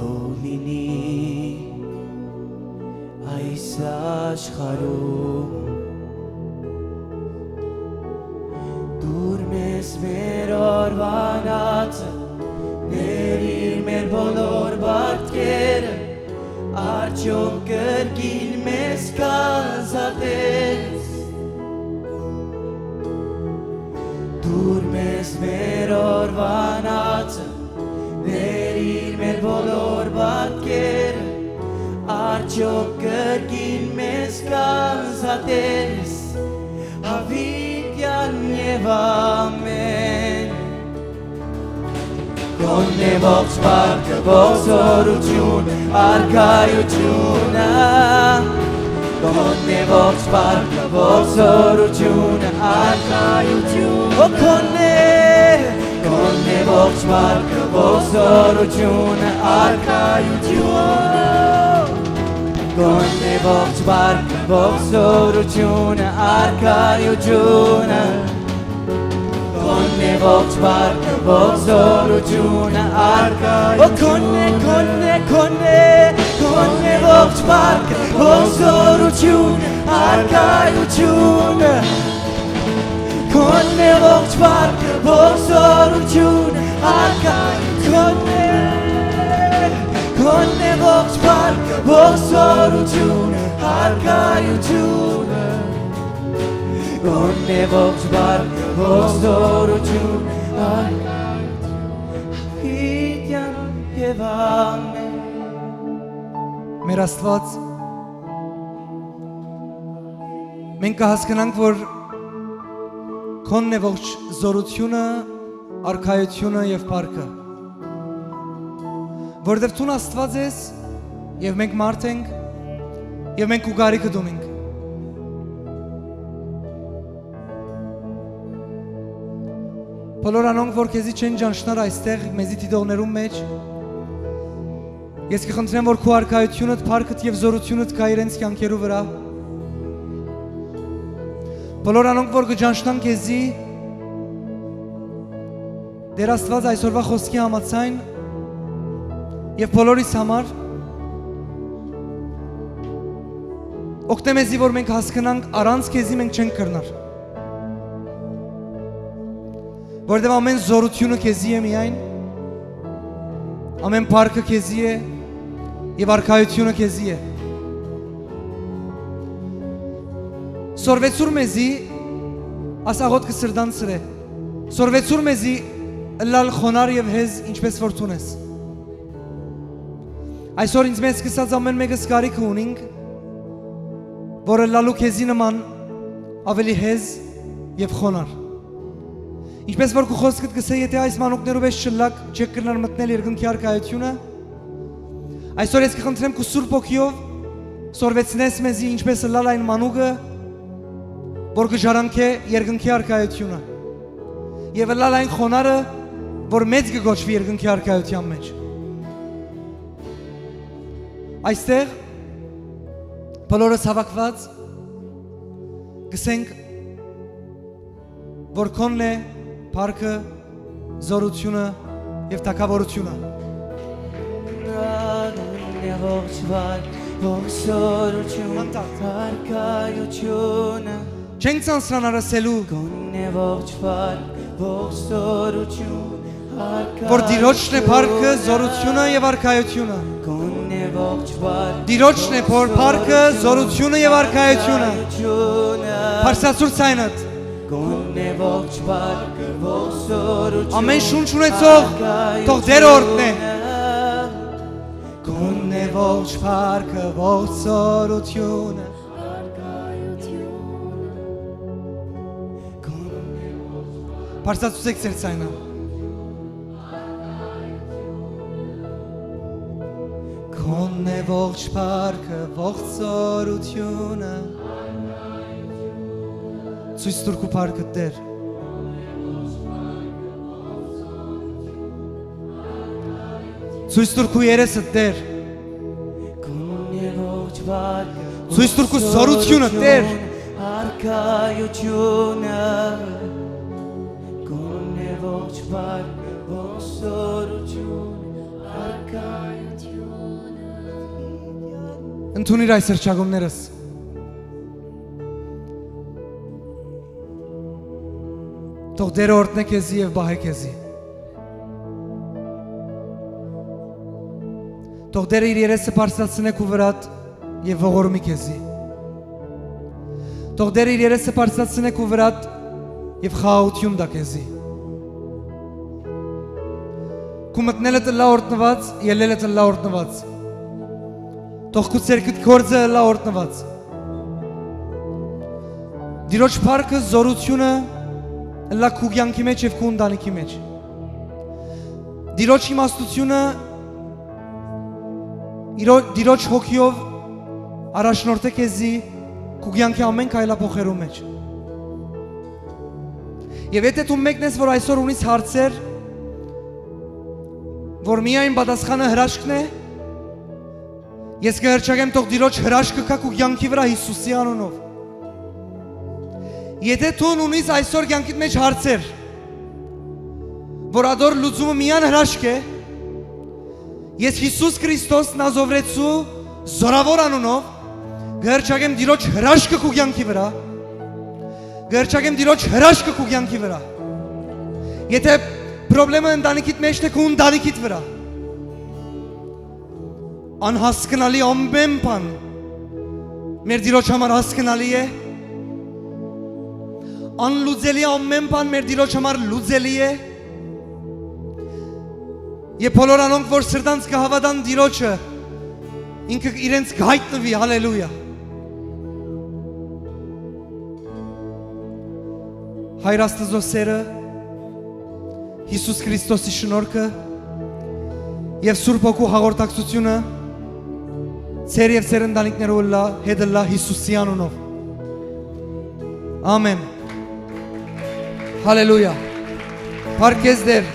Այս աշխարհում Դուր մեզ մեր օրվանացը Ներիր մեր բոլոր բարդքերը Արդյոք կրկին մեզ կազատես Դուր մեզ մեր օրվանացը Ներիր մեր բոլոր բարդքերը Արդյոք կրկին մեզ կազատես Հավիտյան և ամեն Գոնե ողջ բարկը, ողջ զորություն, արկայությունը Գոնե ողջ բարկը, ողջ զորությունը, արկայությունը Գոնե ողջ բարկը, ողջ զորությունը, արկայությունը Գոնե ողջ բարկը, ողջ զորությունը, արկայությունը Գոնե ողջ բարկը, ողջ զորությունը, արկայությունը Գոնե ողջ բարկը, ողջ զորությունը, արկայությունը Գոնե ողջ բարկը, ողջ զորությունը, արկայությունը Գոնե ողջ բարկը, ողջ զորությունը, արկայությունը Գոնե ողջ բարկը, ողջ զորությունը, արկայությունը Հավիտյան և ամեն Մեր Աստված Մենք կհասկանանք, որ Քոնն է ողջ զորությունը, արքայությունը և պարկը Որդև տուն Աստված ես և մենք մարդ ենք և մենք ու գարիքը դում ենք Բոլոր անոնք, որ քեզի չեն ճանչնար այստեղ մեզի տիդողներում մեջ Ես կխնդրեմ, որ քու արքայությունդ, պարկդ և զորությունդ կա իրենց կյանքերու վրա Բոլոր անոնք, որ կճանչնան քեզի Դեր Աստված այսօրվա խոսքի համացայն Եվ բոլորիս համար Օգտե մեզի, որ մենք հասկանանք առանց քեզի մենք չենք կրնար Որտև ամեն զորությունը քեզի է միայն Ամեն պարկը քեզի է Եվ արքայությունը քեզի է Սորվեցուր մեզի Ասաղոտ կսրդան սրե Սորվեցուր մեզի Լալ խոնար և հեզ ինչպես որ տունես Այսօր ինձ մեզ սկսած ամեն մեկս կարիքը ունինք որը լալու քեզի նման ավելի հեզ եւ խոնար։ Ինչպես որ քո խոսքդ գսե, եթե այս մանուկներով ես շլակ չեք կրնար մտնել երկնքի արքայությունը, այսօր ես կխնդրեմ քո Սուրբ Օքիով սորվեցնես մեզի ինչպես լալ այն մանուկը, որ կժարանքե երկնքի արքայությունը, եւ լալ այն խոնարը, որ մեծ կգոչվի երկնքի արքայության մեջ։ Այստեղ բոլորս հավաքված գսենք, որ քոնն է փառքը, զորությունը եւ թագավորությունը։ Չենք ցանցրան արասելու, որ Տիրոջն է փառքը, զորությունը եւ արքայությունը։ Տիրոջն է փառքը, զորությունը եւ արքայությունը։ Փարսացուր ցայնդ։ Ամեն շունչ ունեցող թող դեր օրհնե։ Քոնն է ողջ փառքը, ողջ զորությունը։ Փարսացուցեք ձեր ցայնը։ Քոնն է ողջ փառքը, ողջ զորությունը։ Ցույց տուր քո փառքը Տեր։ Ցույց տուր քո երեսը Տեր։ Ցույց տուր քո զորությունը Տեր։ Արքայությունը քոնն է ողջ փառքը, ողջ զորությունը, արքայությունը։ Ընդունիր այս հրճագումներս։ Թող Տերը օրհնե քեզի եւ բահե քեզի։ Թող Տերը իր երեսը բարձրացնե քո վրատ եւ ողորմի քեզի։ Թող Տերը իր երեսը բարձրացնե քո վրատ եւ խաղաղություն տա քեզի։ Քո մտնելը տլա օրհնված, ելելը տլա օրհնված։ Թող քո ցերկիտ գործը լա օրհնված։ Տիրոջ փառքը, զորությունը լա քո կյանքի մեջ եւ քո ընտանիքի մեջ։ Տիրոջ իմաստությունը Տիրոջ հոգիով առաջնորդե քեզի քո կյանքի ամեն քայլափոխերու մեջ։ Եվ եթե դու մեկն ես, որ այսօր ունիս հարցեր, որ միայն պատասխանը հրաշքն է, ես կհրճագեմ թող Տիրոջ հրաշքը կա քո կյանքի վրա Հիսուսի անունով։ Եթե դու ունիս այսօր կյանքիդ մեջ հարցեր, որ ադոր լուծումը միայն հրաշք է, ես Հիսուս Քրիստոս Նազովրեցու զորավոր անունով կհրճագեմ Տիրոջ հրաշքը քո կյանքի վրա, կհրճագեմ Տիրոջ հրաշքը քո կյանքի վրա։ Եթե պրոբլեմը ընտանիքիդ մեջն է, քո ընտանիքիդ վրա, անհասկանալի ամեն բան մեր Տիրոջ համար հասկանալի է, անլուծելի ամեն բան մեր Տիրոջ համար լուծելի է։ Եվ բոլոր անոնք, որ սրտանց կհավատան Տիրոջը, ինքը իրենց կհայտնվի, հալելույա։ Հայր Աստծո սերը, Հիսուս Քրիստոսի շնորհքը եւ Սուրբ Հոգու հաղորդակցությունը ցեր եւ ցեր ընտանիքներով լա հետ լա Հիսուսի անունով։ Ամեն։ Հալելույա։ Փառք քեզ Տեր։